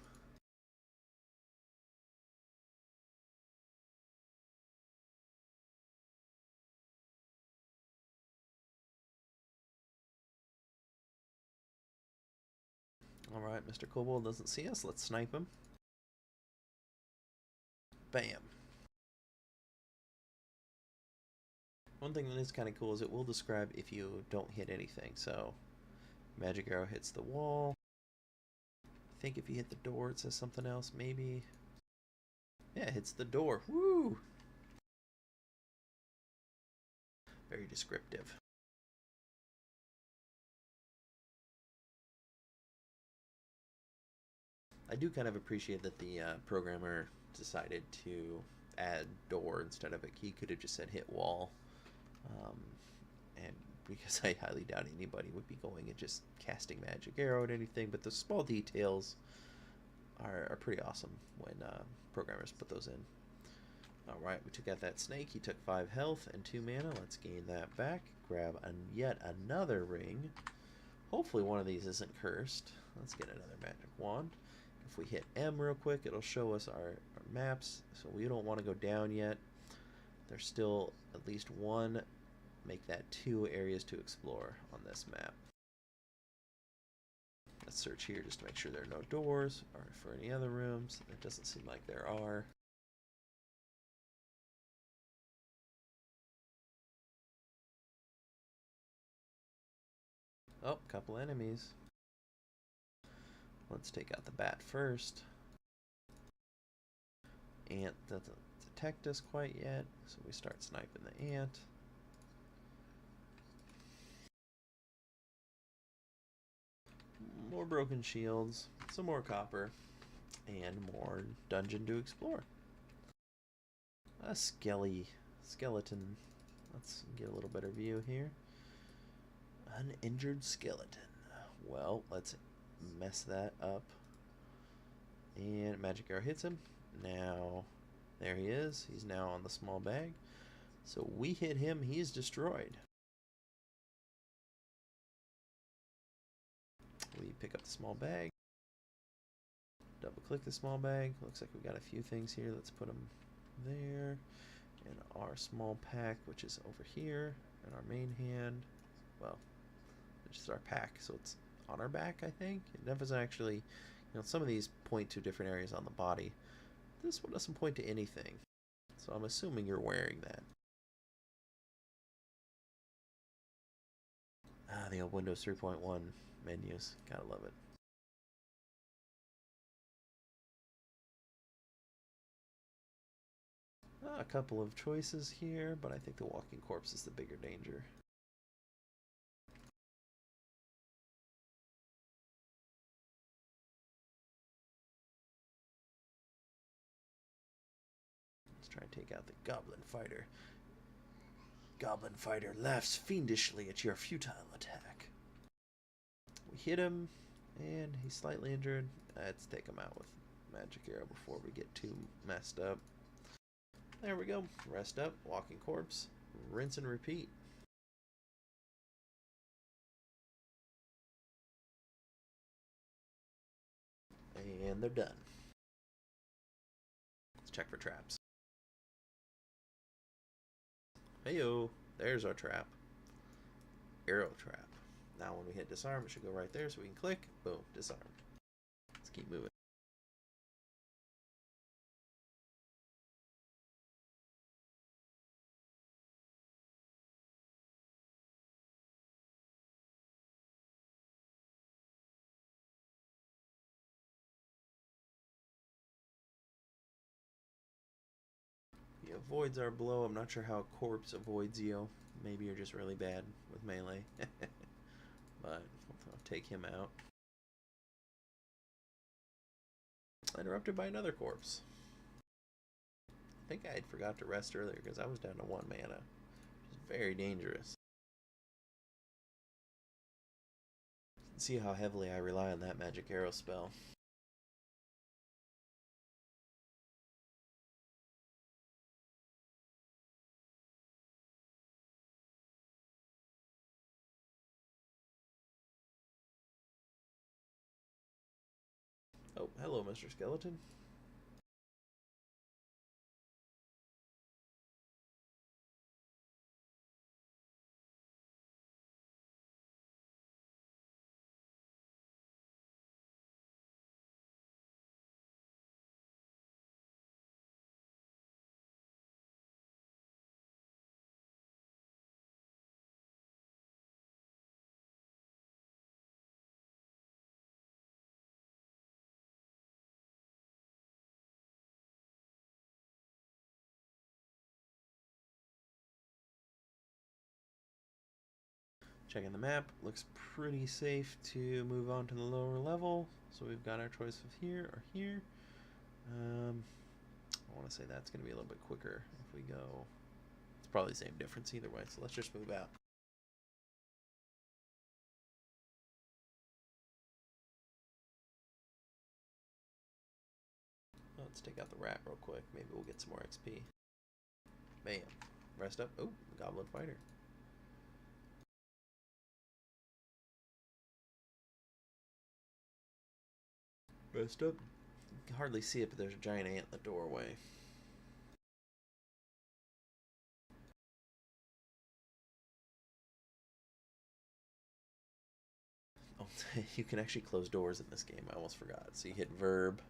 Speaker 1: Alright, Mr. Kobold doesn't see us. Let's snipe him. Bam. One thing that is kind of cool is it will describe if you don't hit anything. So, magic arrow hits the wall. I think if you hit the door, it says something else. Maybe. Yeah, it hits the door. Woo! Very descriptive. I do kind of appreciate that the programmer decided to add door instead of a key. Could have just said hit wall. And because I highly doubt anybody would be going and just casting magic arrow at anything, but the small details are pretty awesome when programmers put those in. Alright, we took out that snake. He took 5 health and 2 mana. Let's gain that back. Grab yet another ring. Hopefully one of these isn't cursed. Let's get another magic wand. If we hit M real quick, it'll show us our maps. So we don't want to go down yet. There's still at least one, make that 2 areas to explore on this map. Let's search here just to make sure there are no doors or for any other rooms. It doesn't seem like there are. Oh, couple enemies. Let's take out the bat first. Ant doesn't detect us quite yet, so we start sniping the ant. More broken shields, some more copper, and more dungeon to explore. A skeleton. Let's get a little better view here. Uninjured skeleton. Well, let's mess that up. And magic arrow hits him. Now, there he is. He's now on the small bag. So we hit him, he's destroyed. We pick up the small bag. Double click the small bag. Looks like we got a few things here. Let's put them there. And our small pack, which is over here. And our main hand. Well, it's just our pack. So it's on our back, I think. It never actually, you know, some of these point to different areas on the body. This one doesn't point to anything. So I'm assuming you're wearing that. Ah, the old Windows 3.1 menus. Gotta love it. A couple of choices here, but I think the walking corpse is the bigger danger. Let's try and take out the Goblin Fighter. Goblin Fighter laughs fiendishly at your futile attack. We hit him, and he's slightly injured. Let's take him out with magic arrow before we get too messed up. There we go. Rest up, walking corpse, rinse and repeat. And they're done. Let's check for traps. Heyo, there's our trap. Arrow trap. Now when we hit disarm, it should go right there, so we can click, boom, disarm. Let's keep moving. voids are below. I'm not sure how a corpse avoids you. Maybe you're just really bad with melee. But I'll take him out. Interrupted by another corpse. I think I had forgot to rest earlier because I was down to 1 mana. Which is very dangerous. See how heavily I rely on that magic arrow spell. Oh, hello, Mr. Skeleton. Checking the map, looks pretty safe to move on to the lower level. So we've got our choice of here or here. I want to say that's going to be a little bit quicker if we go. It's probably the same difference either way, so let's just move out. Let's take out the rat real quick. Maybe we'll get some more XP. Bam. Rest up. Oh, Goblin Fighter. Rest up. You can hardly see it, but there's a giant ant in the doorway. Oh, you can actually close doors in this game. I almost forgot. So you hit verb,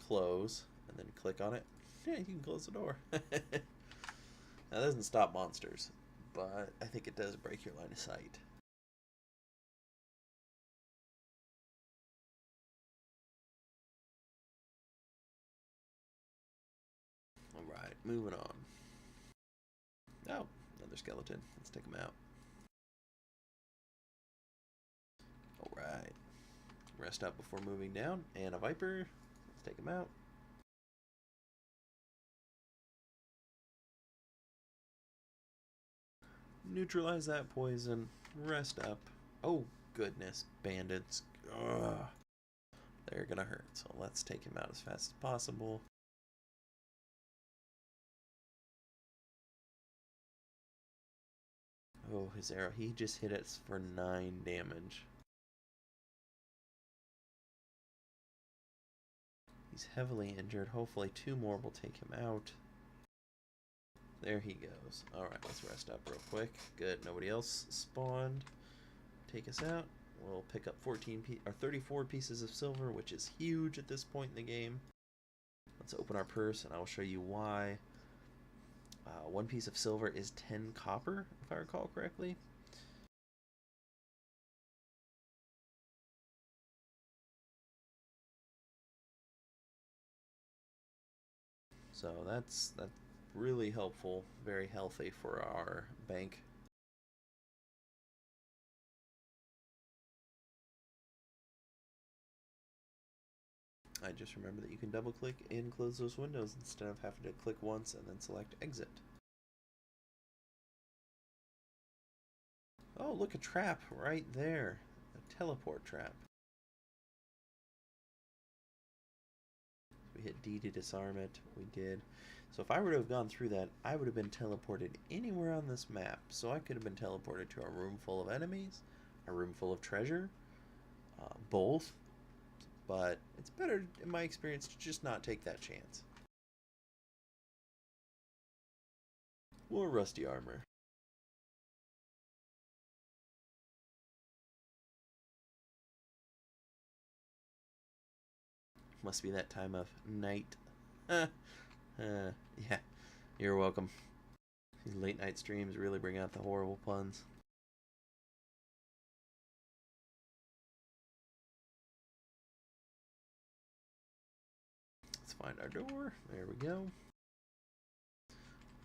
Speaker 1: close, and then click on it. Yeah, you can close the door. That doesn't stop monsters, but I think it does break your line of sight. Alright, moving on. Oh, another skeleton. Let's take him out. Alright. Rest up before moving down. And a viper. Let's take him out. Neutralize that poison. Rest up. Oh, goodness. Bandits. Ugh. They're gonna hurt. So let's take him out as fast as possible. Oh, his arrow. He just hit us for 9 damage. He's heavily injured. Hopefully 2 more will take him out. There he goes. Alright, let's rest up real quick. Good, nobody else spawned. Take us out. We'll pick up 34 pieces of silver, which is huge at this point in the game. Let's open our purse and I'll show you why. 1 piece of silver is 10 copper, if I recall correctly. So that's really helpful, very healthy for our bank. I just remember that you can double click and close those windows instead of having to click once and then select exit. Oh, look, a trap right there. A teleport trap. We hit D to disarm it. We did. So if I were to have gone through that, I would have been teleported anywhere on this map. So I could have been teleported to a room full of enemies, a room full of treasure, both. But it's better, in my experience, to just not take that chance. More rusty armor. Must be that time of night. Yeah, you're welcome. These late night streams really bring out the horrible puns. Let's find our door. There we go.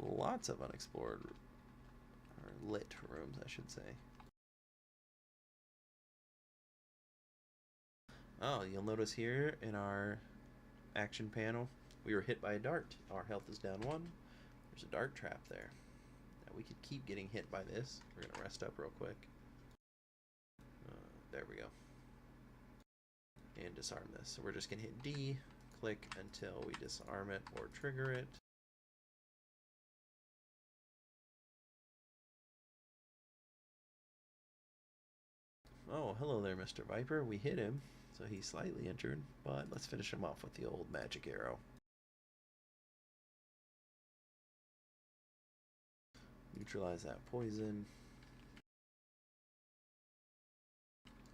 Speaker 1: Lots of unexplored, or lit rooms, I should say. Oh, you'll notice here in our action panel, we were hit by a dart. Our health is down 1. There's a dart trap there. Now we could keep getting hit by this. We're going to rest up real quick. There we go. And disarm this. So we're just going to hit D, click until we disarm it or trigger it. Oh, hello there, Mr. Viper. We hit him, so he's slightly injured, but let's finish him off with the old magic arrow. Neutralize that poison.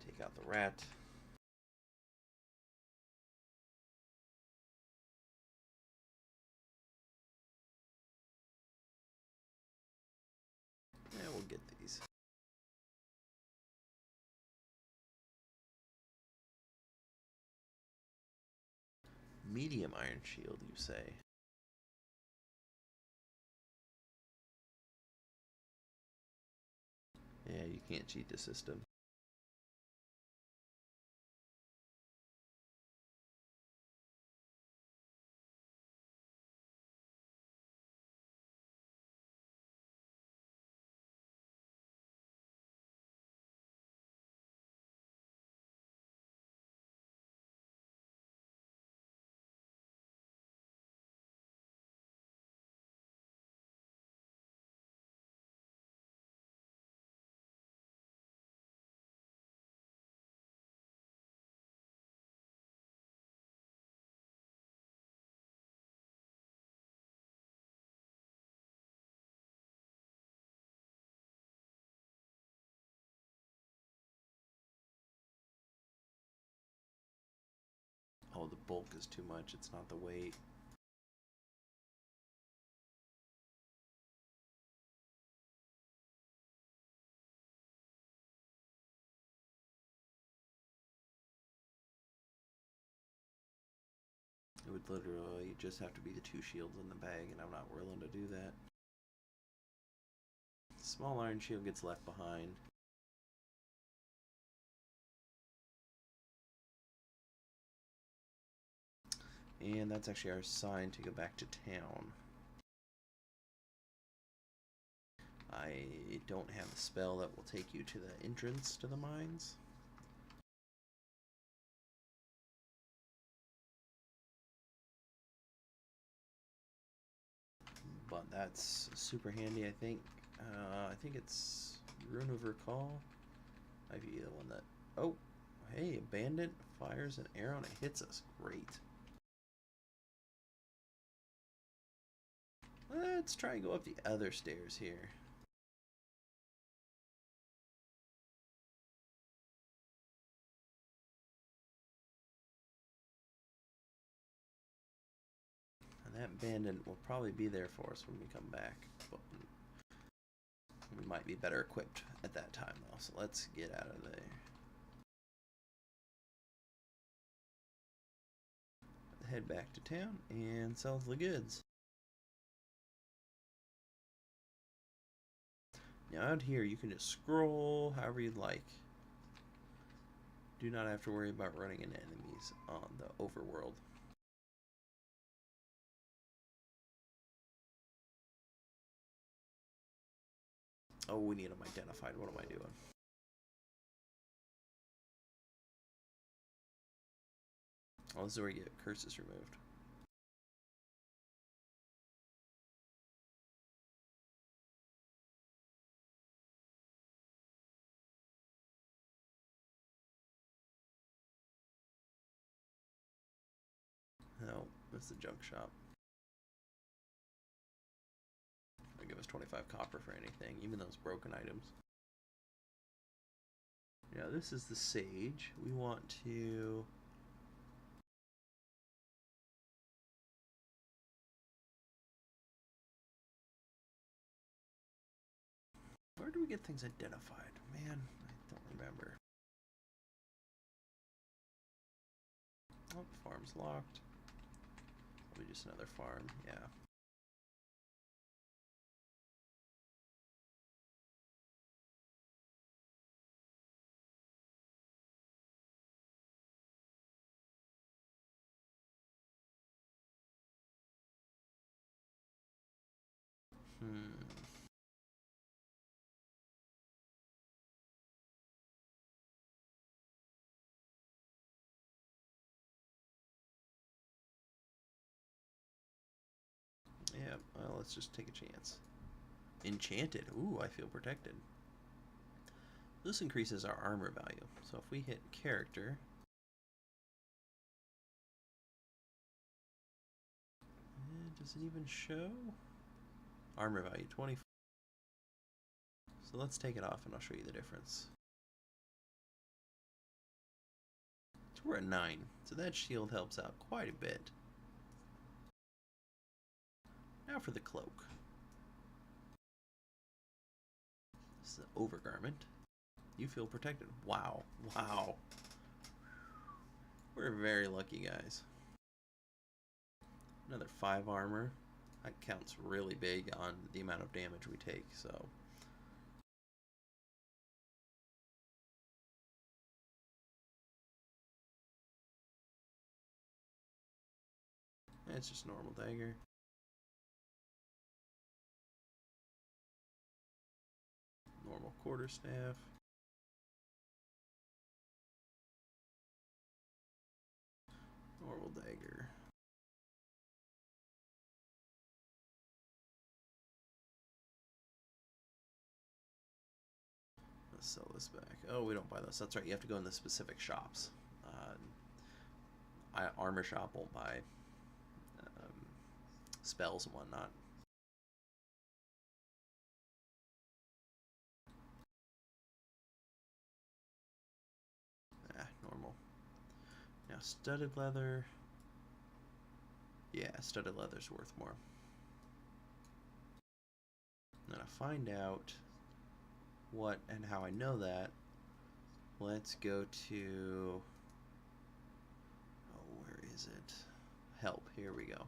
Speaker 1: Take out the rat. Yeah, we'll get these. Medium iron shield, you say? Yeah, you can't cheat the system. Oh, the bulk is too much. It's not the weight. It would literally just have to be the 2 shields in the bag, and I'm not willing to do that. Small iron shield gets left behind. And that's actually our sign to go back to town. I don't have a spell that will take you to the entrance to the mines. But that's super handy, I think. I think it's Rune of Recall. Might be the one that... Oh, hey, a bandit fires an arrow and it hits us. Great. Let's try and go up the other stairs here. And that bandit will probably be there for us when we come back. But we might be better equipped at that time, though. So let's get out of there. Head back to town and sell the goods. Now out here you can just scroll however you'd like. Do not have to worry about running into enemies on the overworld. Oh, we need them identified. What am I doing? Oh, this is where you get curses removed. No, that's the junk shop. They give us 25 copper for anything, even those broken items. Yeah, this is the sage. We want to... Where do we get things identified? Man, I don't remember. Oh, farm's locked. Probably just another farm, yeah. Yeah, well, let's just take a chance. Enchanted. Ooh, I feel protected. This increases our armor value. So if we hit character, does it even show? Armor value 24. So let's take it off and I'll show you the difference. So we're at 9. So that shield helps out quite a bit. Now for the cloak. This is the overgarment. You feel protected. Wow. Wow. We're very lucky, guys. Another 5 armor. That counts really big on the amount of damage we take, so. It's just normal dagger. Normal quarterstaff. Normal dagger. Let's sell this back. Oh, we don't buy those. That's right. You have to go in the specific shops. Armor shop won't buy spells and whatnot. Normal. Now studded leather. Yeah, studded leather's worth more. I'm gonna find out what and how I know that. Let's go to, oh, where is it? Help, here we go.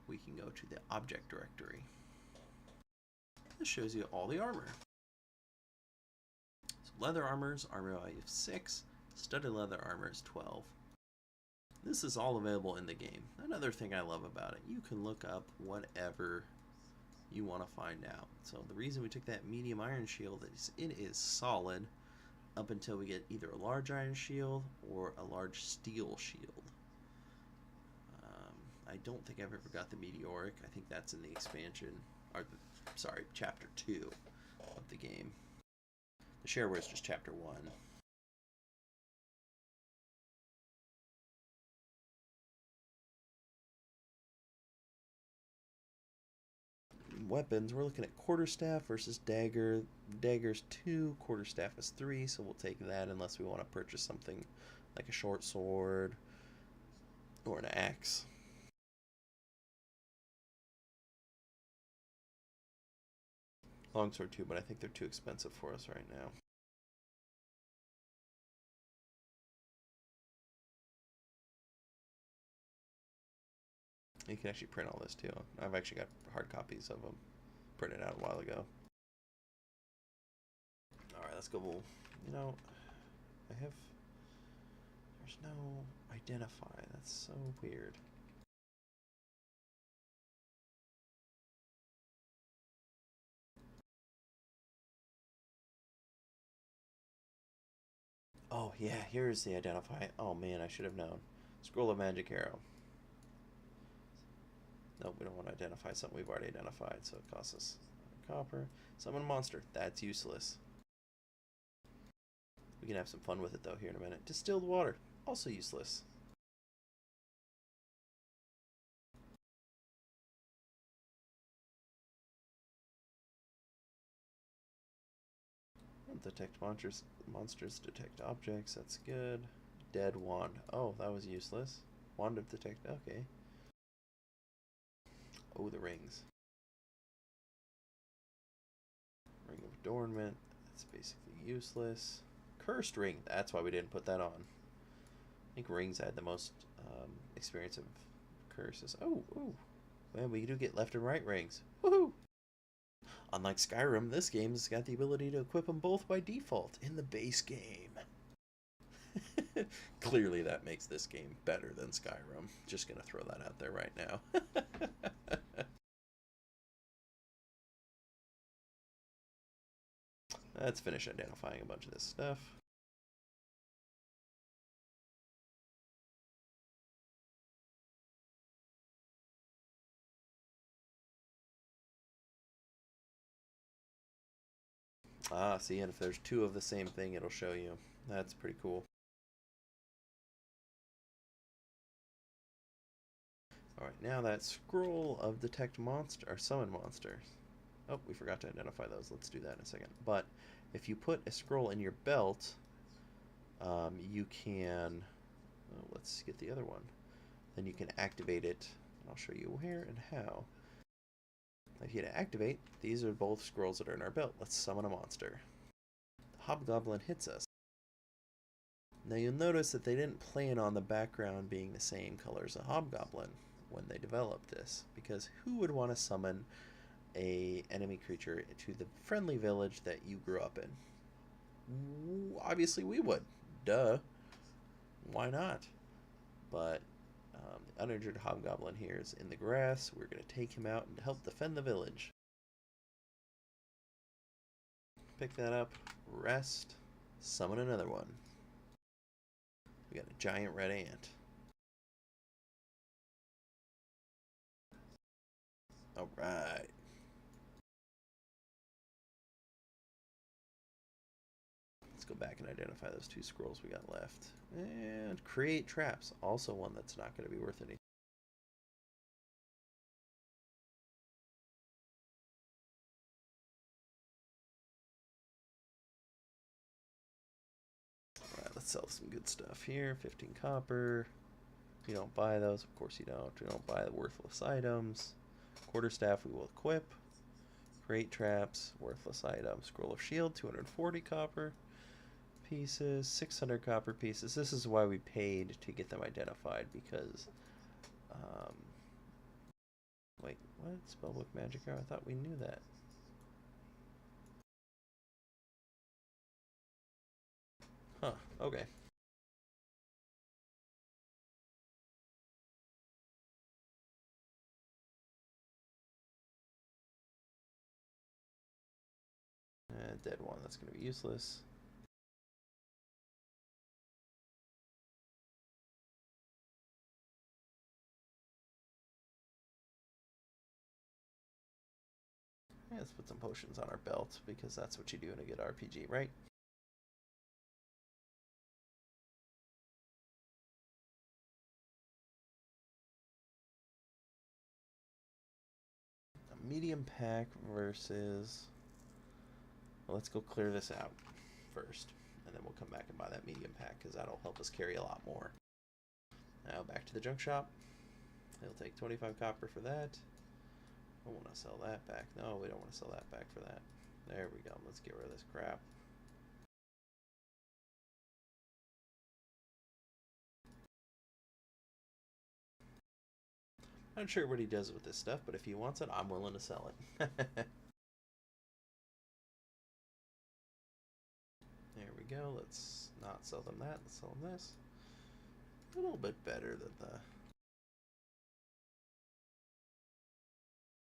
Speaker 1: We can go to the object directory. This shows you all the armor. So leather armor's armor value of 6, studded leather armor is 12. This is all available in the game. Another thing I love about it, you can look up whatever you want to find out. So the reason we took that medium iron shield is it is solid up until we get either a large iron shield or a large steel shield. I don't think I've ever got the meteoric. I think that's in the expansion, or the, sorry, chapter 2 of the game. The shareware is just chapter 1. Weapons, we're looking at quarterstaff versus dagger. Dagger's 2, quarterstaff is 3, so we'll take that unless we want to purchase something like a short sword or an axe. Longsword 2, but I think they're too expensive for us right now. You can actually print all this too. I've actually got hard copies of them printed out a while ago. Alright, let's go. You know, there's no identify. That's so weird. Oh yeah, here's the identify. Oh man, I should have known. Scroll of Magic Arrow. Nope, we don't want to identify something we've already identified, so it costs us copper. Summon a monster. That's useless. We can have some fun with it though here in a minute. Distilled water. Also useless. Detect monsters detect objects. That's good. Dead wand. Oh, that was useless. Wand of detect. Okay. Oh, the rings. Ring of adornment. That's basically useless. Cursed ring. That's why we didn't put that on. I think rings had the most experience of curses. Oh, ooh. Man, we do get left and right rings. Woohoo! Unlike Skyrim, this game's got the ability to equip them both by default in the base game. Clearly that makes this game better than Skyrim. Just gonna throw that out there right now. Let's finish identifying a bunch of this stuff. Ah, see, and if there's two of the same thing, it'll show you. That's pretty cool. Alright, now that scroll of detect monster, or summon monsters. Oh, we forgot to identify those. Let's do that in a second. But if you put a scroll in your belt, you can... Oh, let's get the other one. Then you can activate it. I'll show you where and how. If you hit activate, these are both scrolls that are in our belt. Let's summon a monster. The hobgoblin hits us. Now you'll notice that they didn't plan on the background being the same color as a hobgoblin when they developed this, because who would want to summon a enemy creature to the friendly village that you grew up in? Obviously we would. Duh. Why not? But the uninjured hobgoblin here is in the grass. We're going to take him out and help defend the village. Pick that up, rest, summon another one. We got a giant red ant. Alright. Let's go back and identify those two scrolls we got left. And create traps. Also one that's not going to be worth anything. Alright, let's sell some good stuff here. 15 copper. You don't buy those. Of course you don't. We don't buy the worthless items. Quarterstaff we will equip. Create traps. Worthless items. Scroll of shield. 240 copper pieces. 600 copper pieces. This is why we paid to get them identified, because... wait, what? Spellbook magic arrow? I thought we knew that. Huh, okay. Dead one, that's going to be useless. Yeah, let's put some potions on our belt, because that's what you do in a good RPG, right? A medium pack versus... Well, let's go clear this out first, and then we'll come back and buy that medium pack, because that'll help us carry a lot more. Now back to the junk shop. He'll take 25 copper for that. I want to sell that back. No, we don't want to sell that back for that. There we go. Let's get rid of this crap. I'm not sure what he does with this stuff, but if he wants it, I'm willing to sell it. There we go. Let's not sell them that. Let's sell them this. A little bit better than the...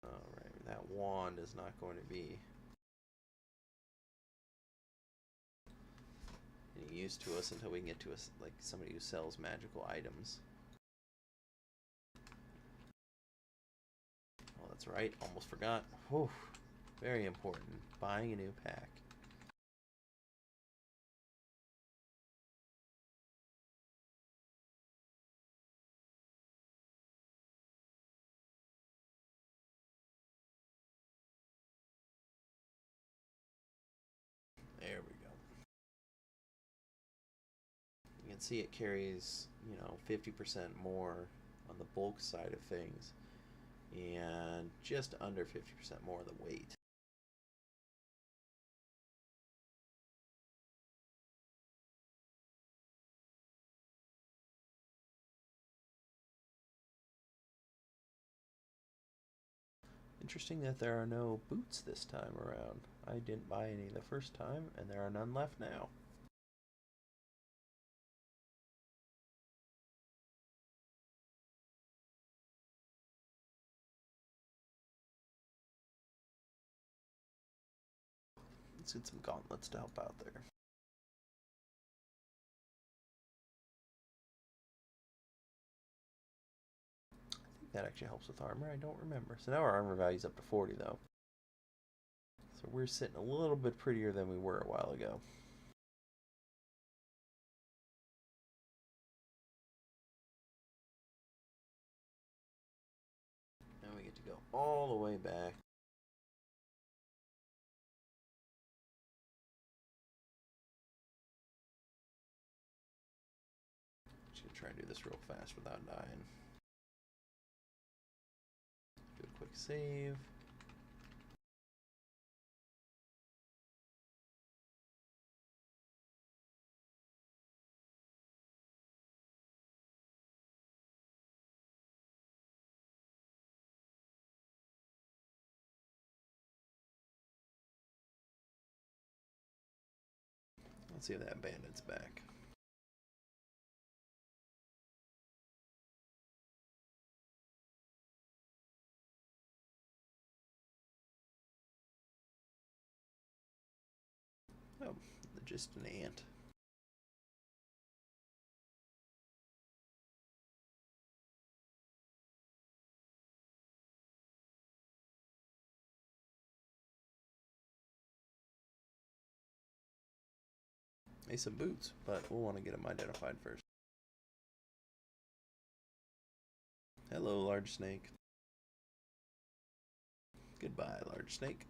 Speaker 1: Alright, that wand is not going to be any use to us until we can get to like somebody who sells magical items. Oh, that's right. Almost forgot. Whew. Very important. Buying a new pack. There we go. You can see it carries, 50% more on the bulk side of things, and just under 50% more of the weight. Interesting that there are no boots this time around. I didn't buy any the first time, and there are none left now. Let's get some gauntlets to help out there. I think that actually helps with armor. I don't remember. So now our armor value's up to 40 though. So we're sitting a little bit prettier than we were a while ago. Now we get to go all the way back. Just gonna try and do this real fast without dying. Do a quick save. Let's see if that bandit's back. Oh, just an ant. Hey, some boots, but we'll want to get them identified first. Hello, large snake. Goodbye, large snake.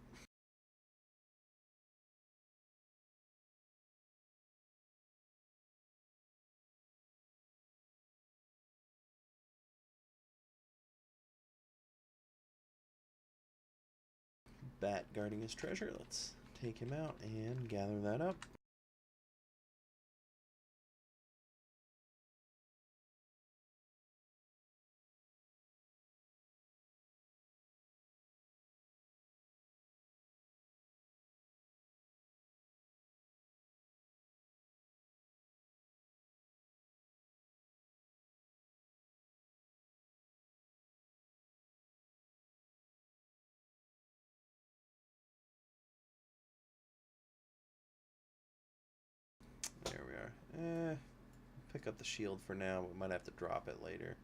Speaker 1: Bat guarding his treasure. Let's take him out and gather that up. There we are. Pick up the shield for now. We might have to drop it later.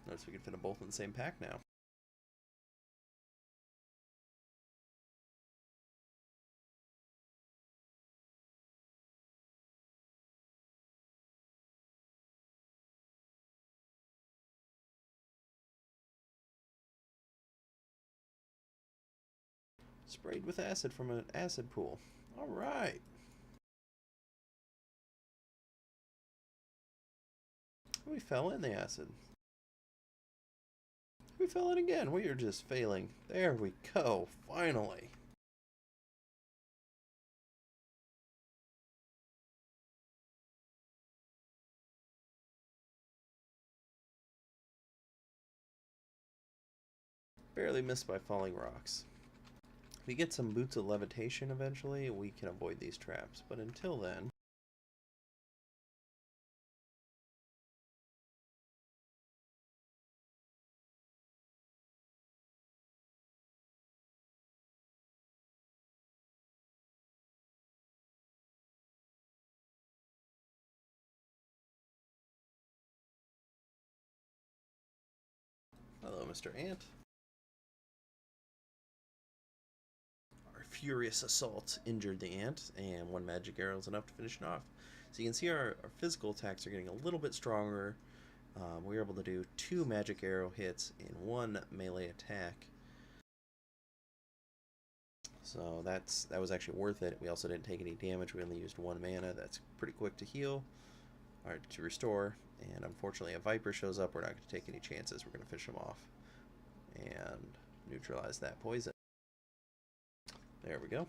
Speaker 1: Notice we can fit them both in the same pack now. Sprayed with acid from an acid pool. Alright. We fell in the acid. We fell in again. We are just failing. There we go. Finally. Barely missed by falling rocks. If we get some boots of levitation eventually, we can avoid these traps. But until then... Hello, Mr. Ant. Our furious assault injured the ant, and one magic arrow is enough to finish it off. So you can see our physical attacks are getting a little bit stronger. We were able to do 2 magic arrow hits in 1 melee attack. So that was actually worth it. We also didn't take any damage. We only used 1 mana. That's pretty quick to heal, or to restore. And unfortunately, a Viper shows up. We're not going to take any chances. We're going to fish him off and neutralize that poison. There we go.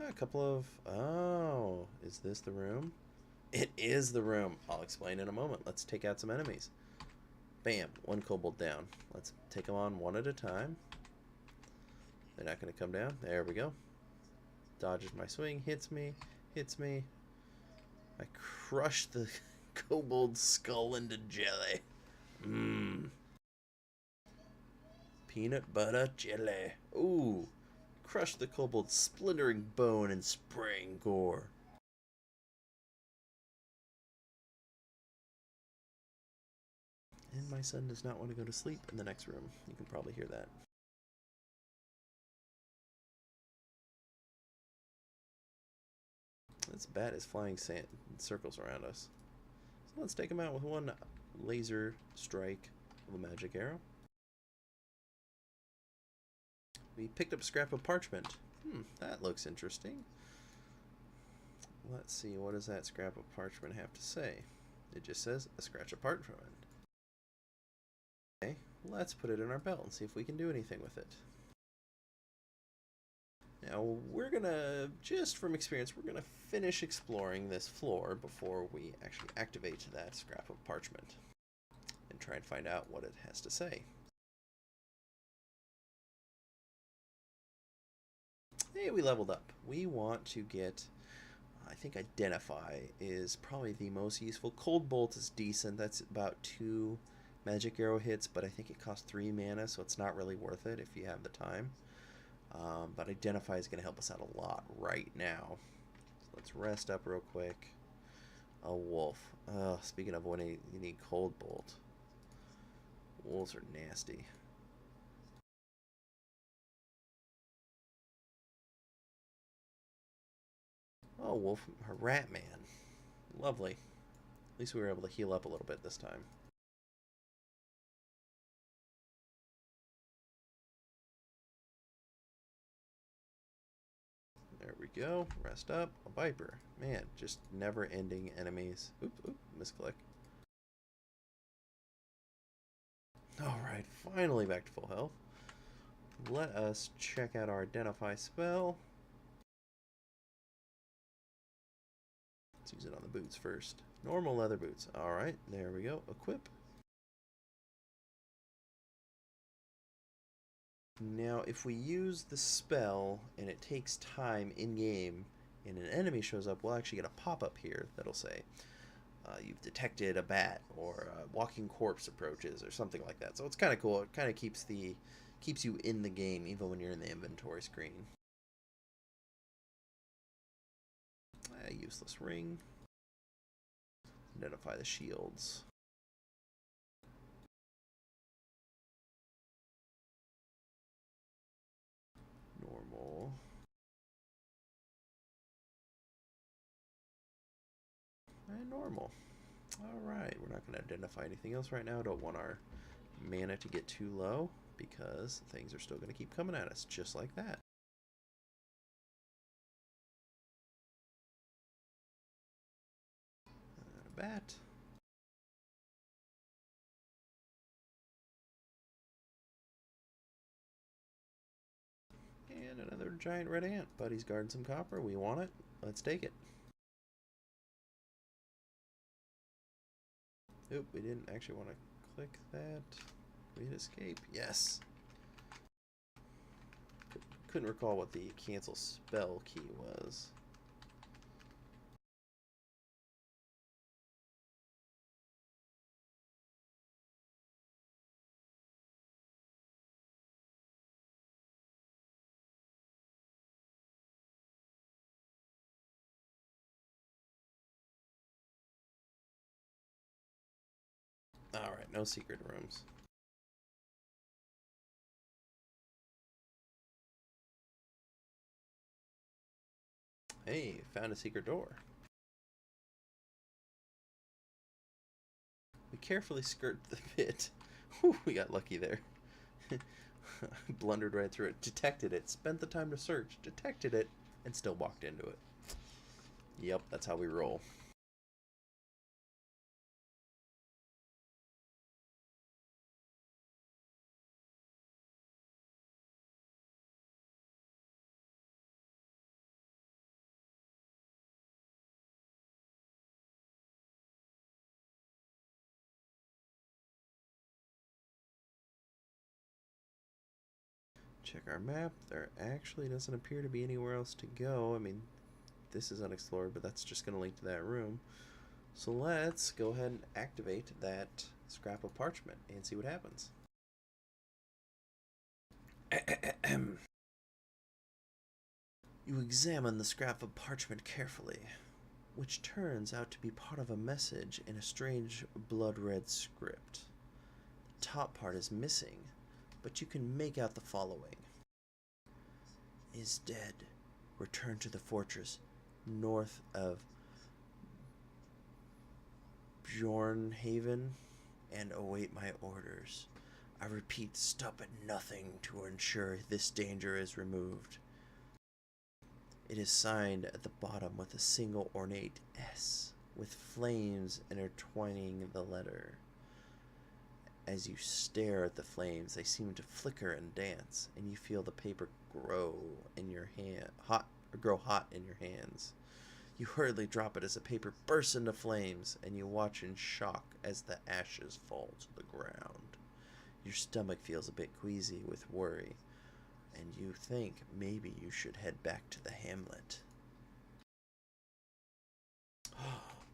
Speaker 1: A couple of... Oh, is this the room? It is the room. I'll explain in a moment. Let's take out some enemies. Bam, 1 kobold down. Let's take them on one at a time. They're not going to come down. There we go. Dodges my swing, hits me. I crush the kobold skull into jelly. Mmm. Peanut butter jelly. Ooh. Crush the kobold's splintering bone and spraying gore. And my son does not want to go to sleep in the next room. You can probably hear that. This bat is flying sand in circles around us. So let's take him out with one laser strike of a magic arrow. We picked up a scrap of parchment. That looks interesting. Let's see, what does that scrap of parchment have to say? It just says a scratch of parchment. Okay, let's put it in our belt and see if we can do anything with it. Now, we're gonna, just from experience, we're gonna finish exploring this floor before we actually activate that scrap of parchment and try and find out what it has to say. Hey, we leveled up. We want to get, I think Identify is probably the most useful. Cold Bolt is decent. That's about 2 magic arrow hits, but I think it costs 3 mana, so it's not really worth it if you have the time. But Identify is going to help us out a lot right now. So let's rest up real quick. A wolf. Speaking of when you need Cold Bolt. Wolves are nasty. Oh, wolf, a rat man. Lovely. At least we were able to heal up a little bit this time. There we go. Rest up. A viper. Man, just never-ending enemies. Oop, misclick. Alright, finally back to full health. Let us check out our Identify spell. Let's use it on the boots first. Normal leather boots. Alright, there we go. Equip. Now, if we use the spell and it takes time in-game and an enemy shows up, we'll actually get a pop-up here that'll say, you've detected a bat, or a walking corpse approaches, or something like that. So it's kind of cool. It kind of keeps you in the game even when you're in the inventory screen. Useless ring. Identify the shields. Normal. And normal. Alright, we're not going to identify anything else right now. Don't want our mana to get too low, because things are still going to keep coming at us, just like that. And a bat. And another giant red ant. Buddy's guarding some copper. We want it. Let's take it. Oop, we didn't actually want to click that. We hit escape. Yes. Couldn't recall what the cancel spell key was. Alright, no secret rooms. Hey, found a secret door. We carefully skirt the pit. Whew, we got lucky there. Blundered right through it. Detected it. Spent the time to search. Detected it. And still walked into it. Yep, that's how we roll. Check our map. There actually doesn't appear to be anywhere else to go. I mean, this is unexplored, but that's just going to link to that room. So let's go ahead and activate that scrap of parchment and see what happens. You examine the scrap of parchment carefully, which turns out to be part of a message in a strange blood-red script. The top part is missing, but you can make out the following. Is dead. Return to the fortress north of Bjornhaven and await my orders. I repeat, stop at nothing to ensure this danger is removed. It is signed at the bottom with a single ornate S, with flames intertwining the letter. As you stare at the flames, they seem to flicker and dance, and you feel the paper grow in your grow hot in your hands. You hurriedly drop it as the paper bursts into flames, and you watch in shock as the ashes fall to the ground. Your stomach feels a bit queasy with worry, and you think maybe you should head back to the hamlet.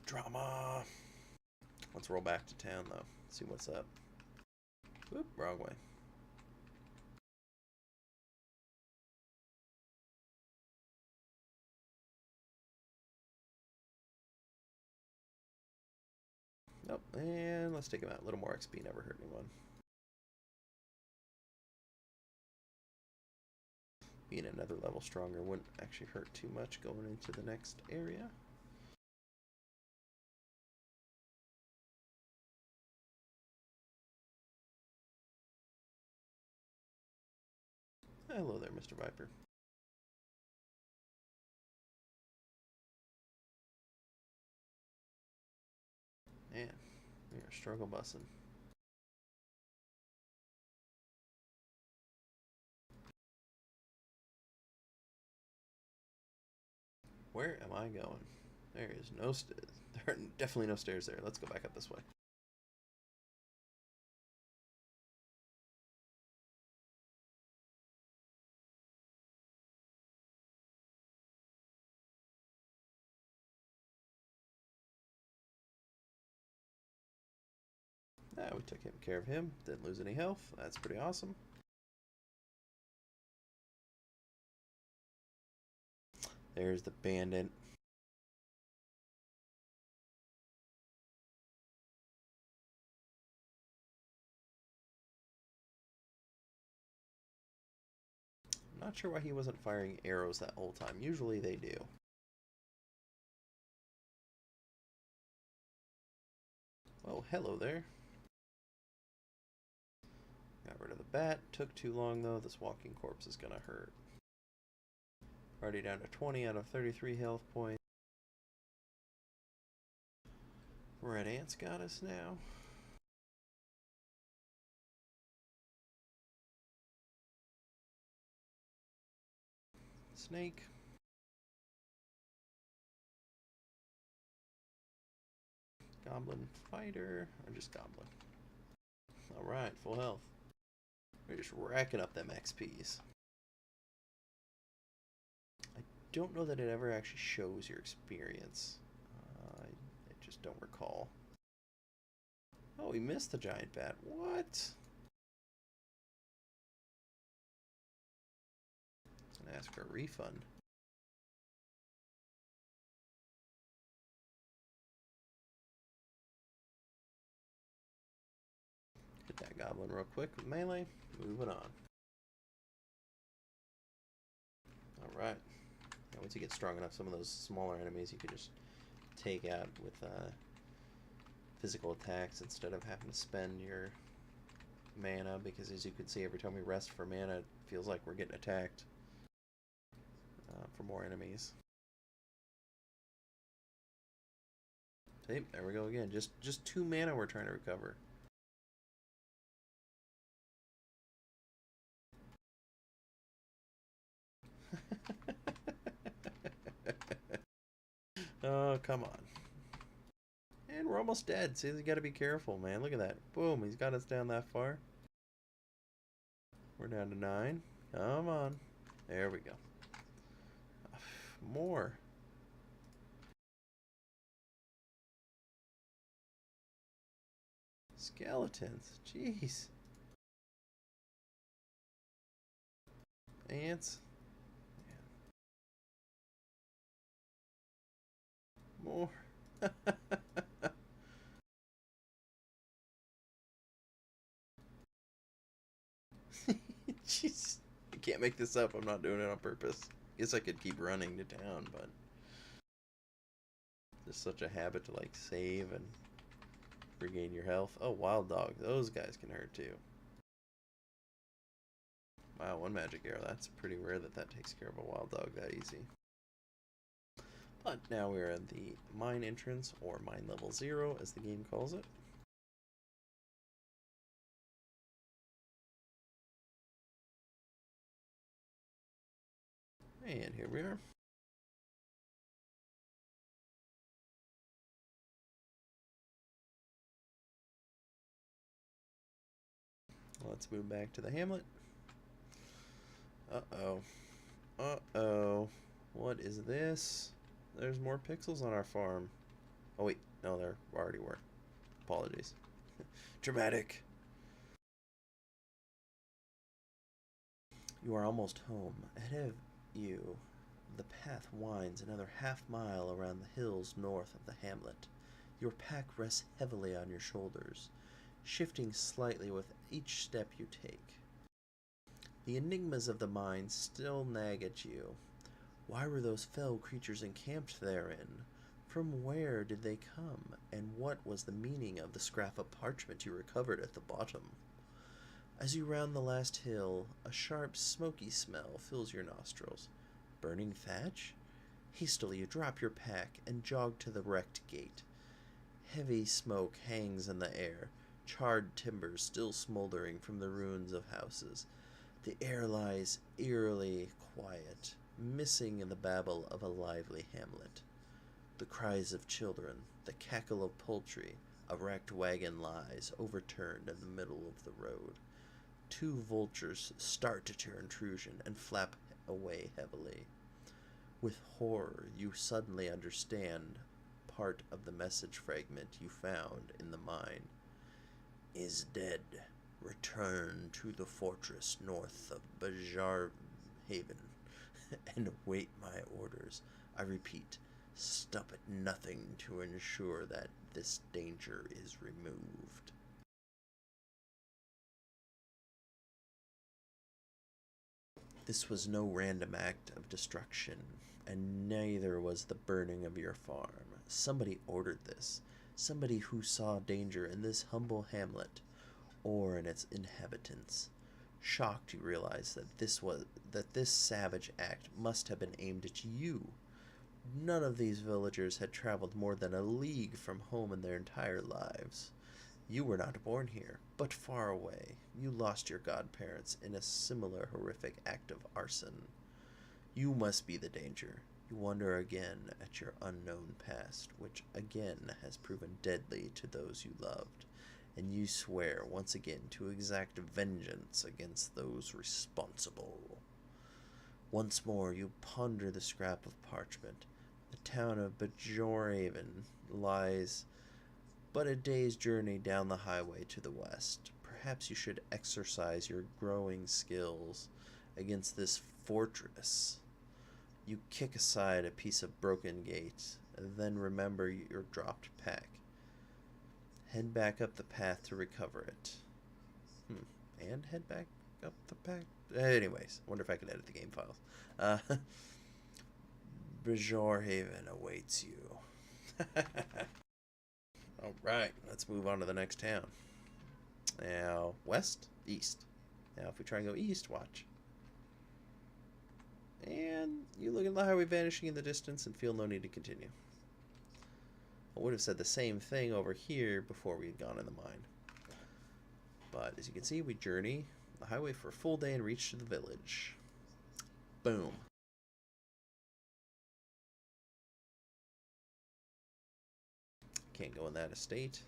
Speaker 1: Drama! Let's roll back to town, though. See what's up. Whoop, wrong way. Nope, and let's take him out. A little more XP never hurt anyone. Being another level stronger wouldn't actually hurt too much going into the next area. Hello there, Mr. Viper. Man, we are struggle bussing. Where am I going? There is no stairs. There are definitely no stairs there. Let's go back up this way. We took care of him. Didn't lose any health. That's pretty awesome. There's the bandit. I'm not sure why he wasn't firing arrows that whole time. Usually they do. Oh, hello there. Got rid of the bat. Took too long, though. This walking corpse is going to hurt. Already down to 20 out of 33 health points. Red Ant's got us now. Snake. Goblin fighter. Or just goblin. Alright, full health. We're just racking up them XPs. I don't know that it ever actually shows your experience. I just don't recall. Oh, we missed the giant bat. What? It's gonna ask for a refund. Hit that goblin real quick with melee. Moving on. Alright. Once you get strong enough, some of those smaller enemies you can just take out with physical attacks instead of having to spend your mana, because as you can see, every time we rest for mana, it feels like we're getting attacked for more enemies. See, there we go again. Just 2 mana we're trying to recover. Oh, come on. And we're almost dead. See, you gotta be careful, man. Look at that. Boom, he's got us down that far. We're down to 9. Come on. There we go. More. Skeletons. Jeez. ants. More. Jeez. I can't make this up. I'm not doing it on purpose. Guess I could keep running to town, but it's such a habit to like save and regain your health. Oh, wild dog. Those guys can hurt too. Wow, one magic arrow. That's pretty rare that that takes care of a wild dog that easy. But now we're at the mine entrance, or mine level 0 as the game calls it. And here we are. Let's move back to the hamlet. Uh-oh. Uh-oh. What is this? There's more pixels on our farm. Oh, wait. No, there already were. Apologies. Dramatic. You are almost home. Ahead of you, the path winds another half-mile around the hills north of the hamlet. Your pack rests heavily on your shoulders, shifting slightly with each step you take. The enigmas of the mine still nag at you. Why were those fell creatures encamped therein? From where did they come? And what was the meaning of the scrap of parchment you recovered at the bottom? As you round the last hill, a sharp, smoky smell fills your nostrils. Burning thatch? Hastily you drop your pack and jog to the wrecked gate. Heavy smoke hangs in the air, charred timbers still smoldering from the ruins of houses. The air lies eerily quiet, missing in the babble of a lively hamlet. The cries of children, the cackle of poultry, a wrecked wagon lies overturned in the middle of the road. 2 vultures start at your intrusion and flap away heavily. With horror, you suddenly understand part of the message fragment you found in the mine. Is dead. Return to the fortress north of Bajar Haven and await my orders. I repeat, stop at nothing to ensure that this danger is removed. This was no random act of destruction, and neither was the burning of your farm. Somebody ordered this. Somebody who saw danger in this humble hamlet or in its inhabitants. Shocked, you realize that this savage act must have been aimed at you. None of these villagers had traveled more than a league from home in their entire lives. You were not born here, but far away. You lost your godparents in a similar horrific act of arson. You must be the danger. You wonder again at your unknown past, which again has proven deadly to those you loved, and you swear once again to exact vengeance against those responsible. Once more you ponder the scrap of parchment. The town of Bajorhaven lies but a day's journey down the highway to the west. Perhaps you should exercise your growing skills against this fortress. You kick aside a piece of broken gate, and then remember your dropped pack. Head back up the path to recover it. And head back up the path? Anyways, I wonder if I can edit the game files. Bajorhaven awaits you. Alright, let's move on to the next town. Now, west? East. Now, if we try and go east, watch. And you look at the highway vanishing in the distance and feel no need to continue. I would have said the same thing over here before we had gone in the mine. But as you can see, we journey the highway for a full day and reach to the village. Boom. Can't go in that estate.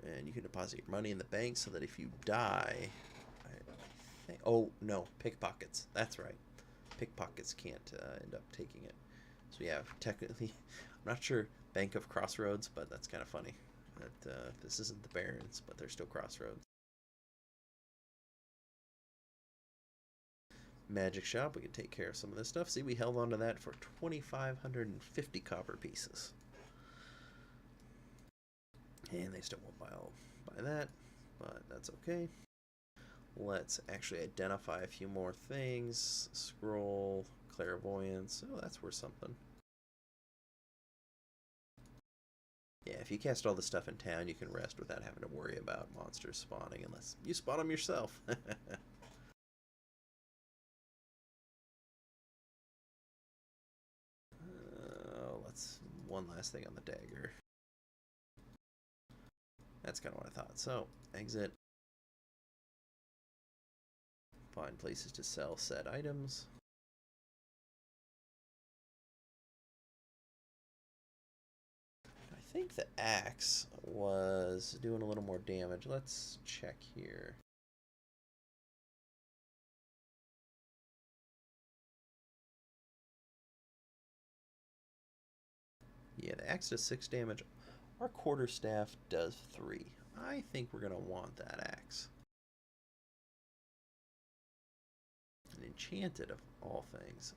Speaker 1: And you can deposit your money in the bank so that if you die... oh, no. Pickpockets. That's right. Pickpockets can't end up taking it. So yeah, technically... I'm not sure Bank of Crossroads, but that's kind of funny. that this isn't the Barrens, but they're still crossroads. Magic shop, we can take care of some of this stuff. See, we held on to that for 2,550 copper pieces. And they still won't buy that, but that's okay. Let's actually identify a few more things. Scroll, clairvoyance. Oh, that's worth something. Yeah, if you cast all the stuff in town, you can rest without having to worry about monsters spawning, unless you spawn them yourself. Let's one last thing on the dagger. That's kind of what I thought. So, exit. Find places to sell said items. I think the axe was doing a little more damage. Let's check here. Yeah, the axe does 6 damage. Our quarterstaff does 3. I think we're going to want that axe. And enchanted of all things.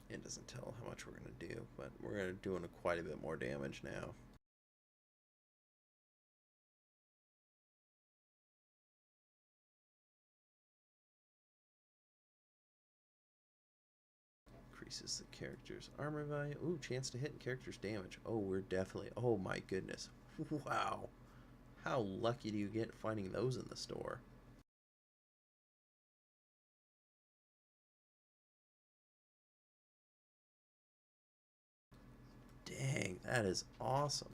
Speaker 1: It doesn't tell how much we're going to do, but we're going to do quite a bit more damage now. Increases the character's armor value. Ooh, chance to hit and character's damage. Oh, we're definitely... Oh my goodness. Wow. How lucky do you get finding those in the store? Dang, that is awesome.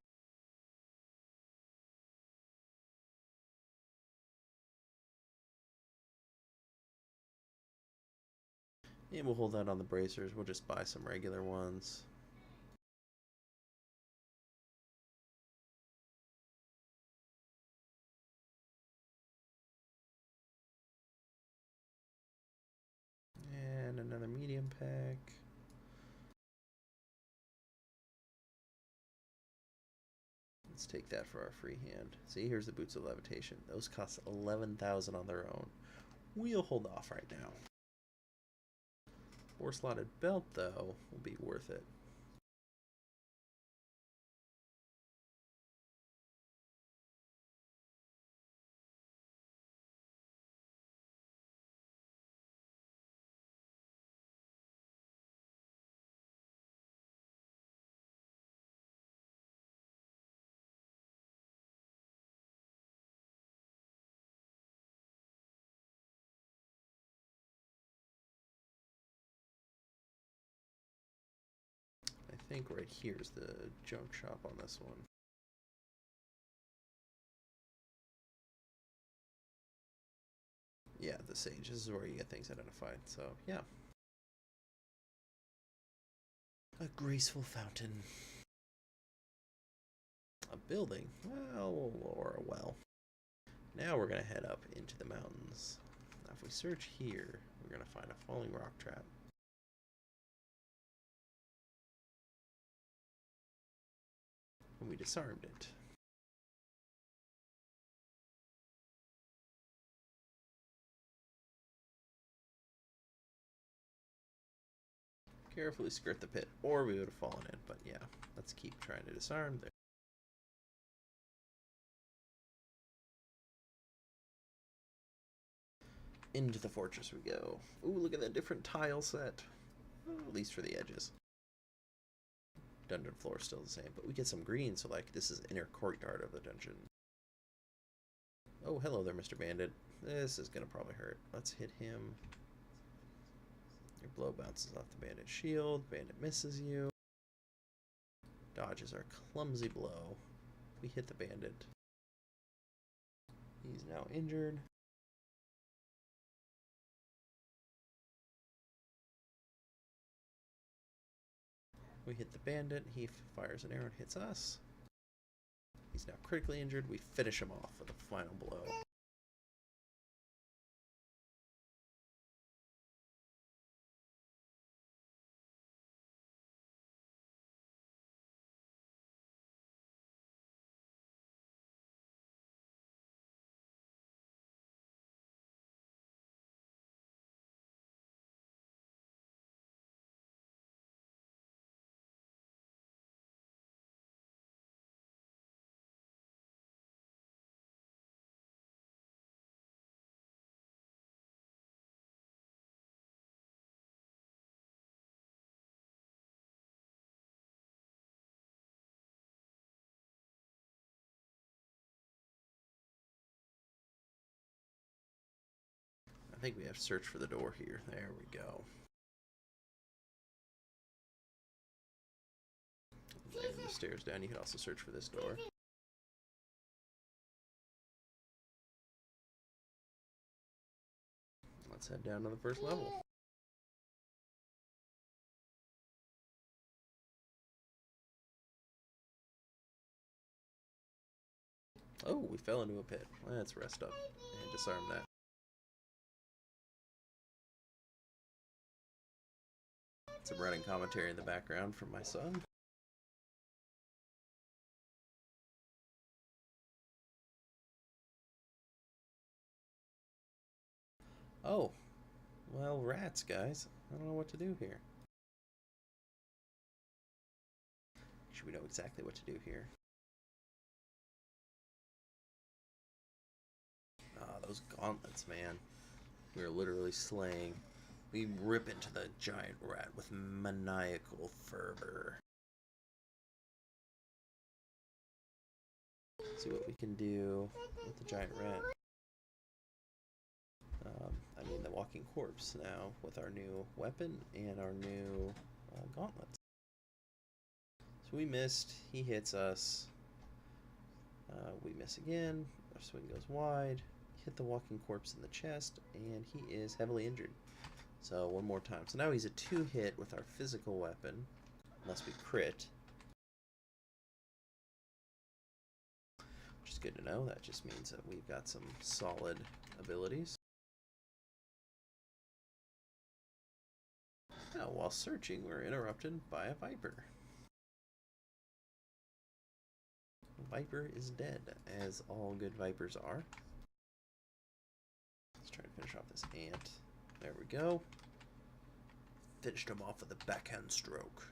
Speaker 1: And we'll hold that on the bracers. We'll just buy some regular ones. And another medium pack. Let's take that for our free hand. See, here's the Boots of Levitation. Those cost 11,000 on their own. We'll hold off right now. 4-slotted belt, though, will be worth it. I think right here is the junk shop on this one. Yeah, the Sage. This is where you get things identified. So, yeah. A graceful fountain. A building? Well, or a well. Now we're going to head up into the mountains. Now if we search here, we're going to find a falling rock trap. And we disarmed it. Carefully skirt the pit, or we would have fallen in, but yeah, let's keep trying to disarm there. Into the fortress we go. Ooh, look at that different tile set. Oh, at least for the edges. Dungeon floor is still the same, but we get some green, so like this is inner courtyard of the dungeon. Oh, hello there, Mr. Bandit. This is gonna probably hurt. Let's hit him. Your blow bounces off the bandit's shield. Bandit misses you. Dodges our clumsy blow. We hit the bandit. He's now injured. We hit the bandit. He fires an arrow and hits us. He's now critically injured. We finish him off with a final blow. I think we have to search for the door here. There we go. There's the stairs down. You can also search for this door. Let's head down to the first level. Oh, we fell into a pit. Let's rest up and disarm that. Some running commentary in the background from my son. Oh, well, rats, guys. I don't know what to do here. Should we know exactly what to do here? Ah, those gauntlets, man. We are literally slaying. We rip into the giant rat with maniacal fervor. Let's see what we can do with the giant rat. I mean, the walking corpse now with our new weapon and our new gauntlets. So we missed. He hits us. We miss again. Our swing goes wide. Hit the walking corpse in the chest, and he is heavily injured. So one more time. So now he's a 2-hit with our physical weapon, unless we crit. Which is good to know. That just means that we've got some solid abilities. Now, while searching, we're interrupted by a viper. The viper is dead, as all good vipers are. Let's try to finish off this ant. There we go. Finished him off with a backhand stroke.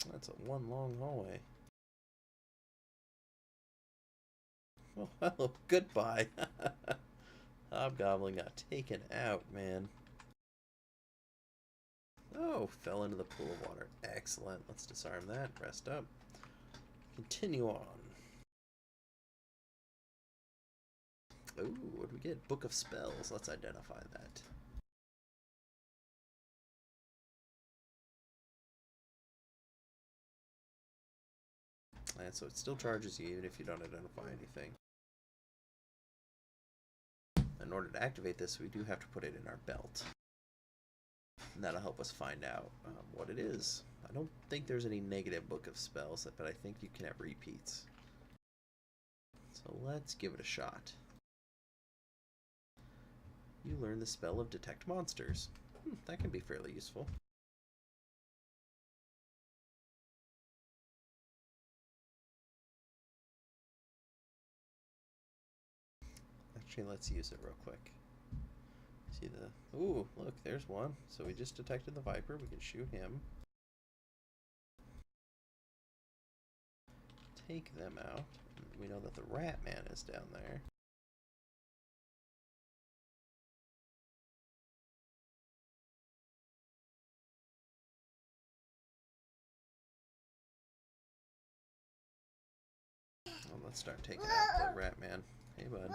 Speaker 1: That's a one long hallway. Oh, hello, goodbye. Hobgoblin got taken out, man. Oh, fell into the pool of water. Excellent. Let's disarm that. Rest up. Continue on. Ooh, what do we get? Book of Spells. Let's identify that. And so it still charges you even if you don't identify anything. In order to activate this, we do have to put it in our belt. And that'll help us find out what it is. I don't think there's any negative book of spells, but I think you can have repeats. So let's give it a shot. You learn the spell of Detect Monsters. That can be fairly useful. Actually, let's use it real quick. See the... Ooh, look, there's one. So we just detected the Viper. We can shoot him. Take them out. We know that the Rat Man is down there. Well, let's start taking out the Rat Man. Hey, bud.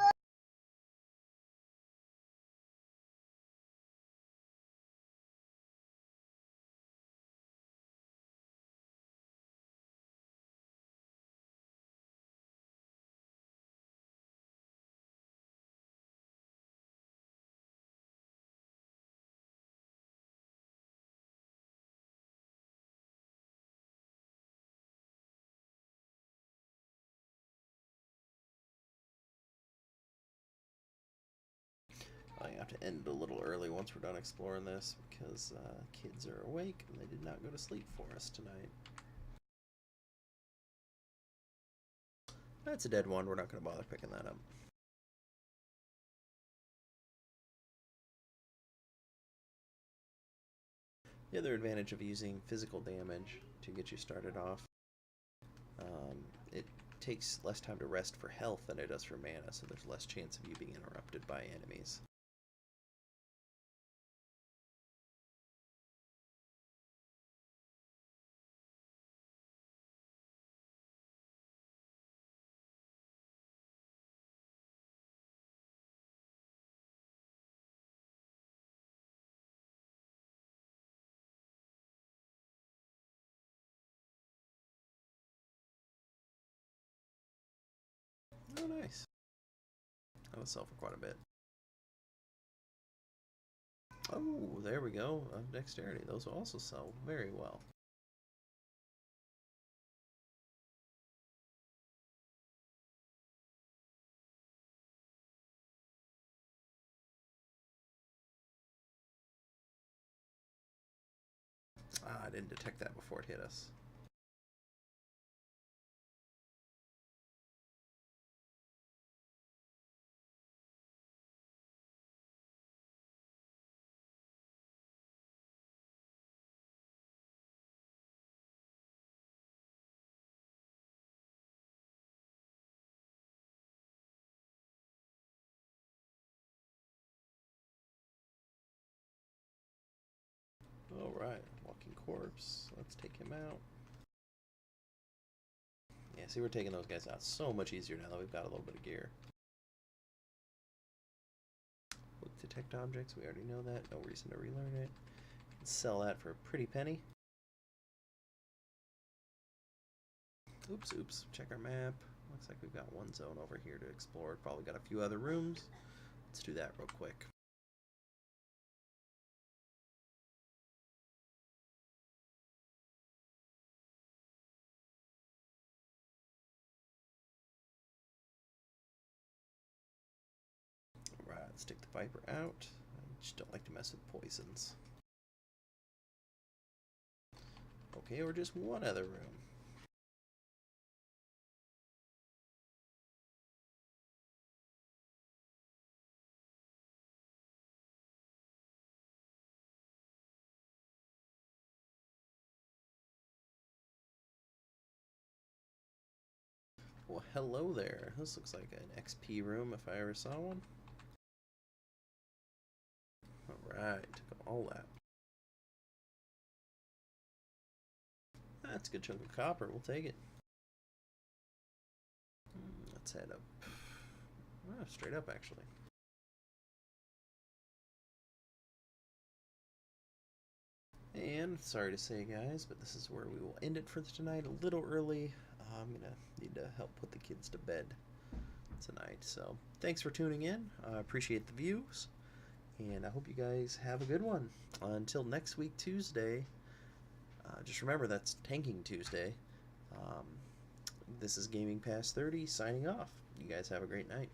Speaker 1: have to end a little early once we're done exploring this because kids are awake and they did not go to sleep for us tonight. That's a dead one. We're not going to bother picking that up. The other advantage of using physical damage to get you started off, it takes less time to rest for health than it does for mana, so there's less chance of you being interrupted by enemies. Oh, nice. That'll sell for quite a bit. Oh, there we go. Dexterity. Those will also sell very well. Ah, I didn't detect that before it hit us. Alright, walking corpse. Let's take him out. Yeah, see, we're taking those guys out so much easier now that we've got a little bit of gear. Look, detect objects, we already know that. No reason to relearn it. Sell that for a pretty penny. Oops, oops. Check our map. Looks like we've got one zone over here to explore. Probably got a few other rooms. Let's do that real quick. Right, let's take the Viper out. I just don't like to mess with poisons. Okay, or just one other room. Well, hello there. This looks like an XP room if I ever saw one. Alright, took all that. That's a good chunk of copper. We'll take it. Let's head up. Oh, straight up, actually. And sorry to say, guys, but this is where we will end it for tonight. A little early. I'm gonna need to help put the kids to bed tonight. So thanks for tuning in. I appreciate the views, and I hope you guys have a good one. Until next week, Tuesday. Just remember that's Tanking Tuesday. This is Gaming Past 30 signing off. You guys have a great night.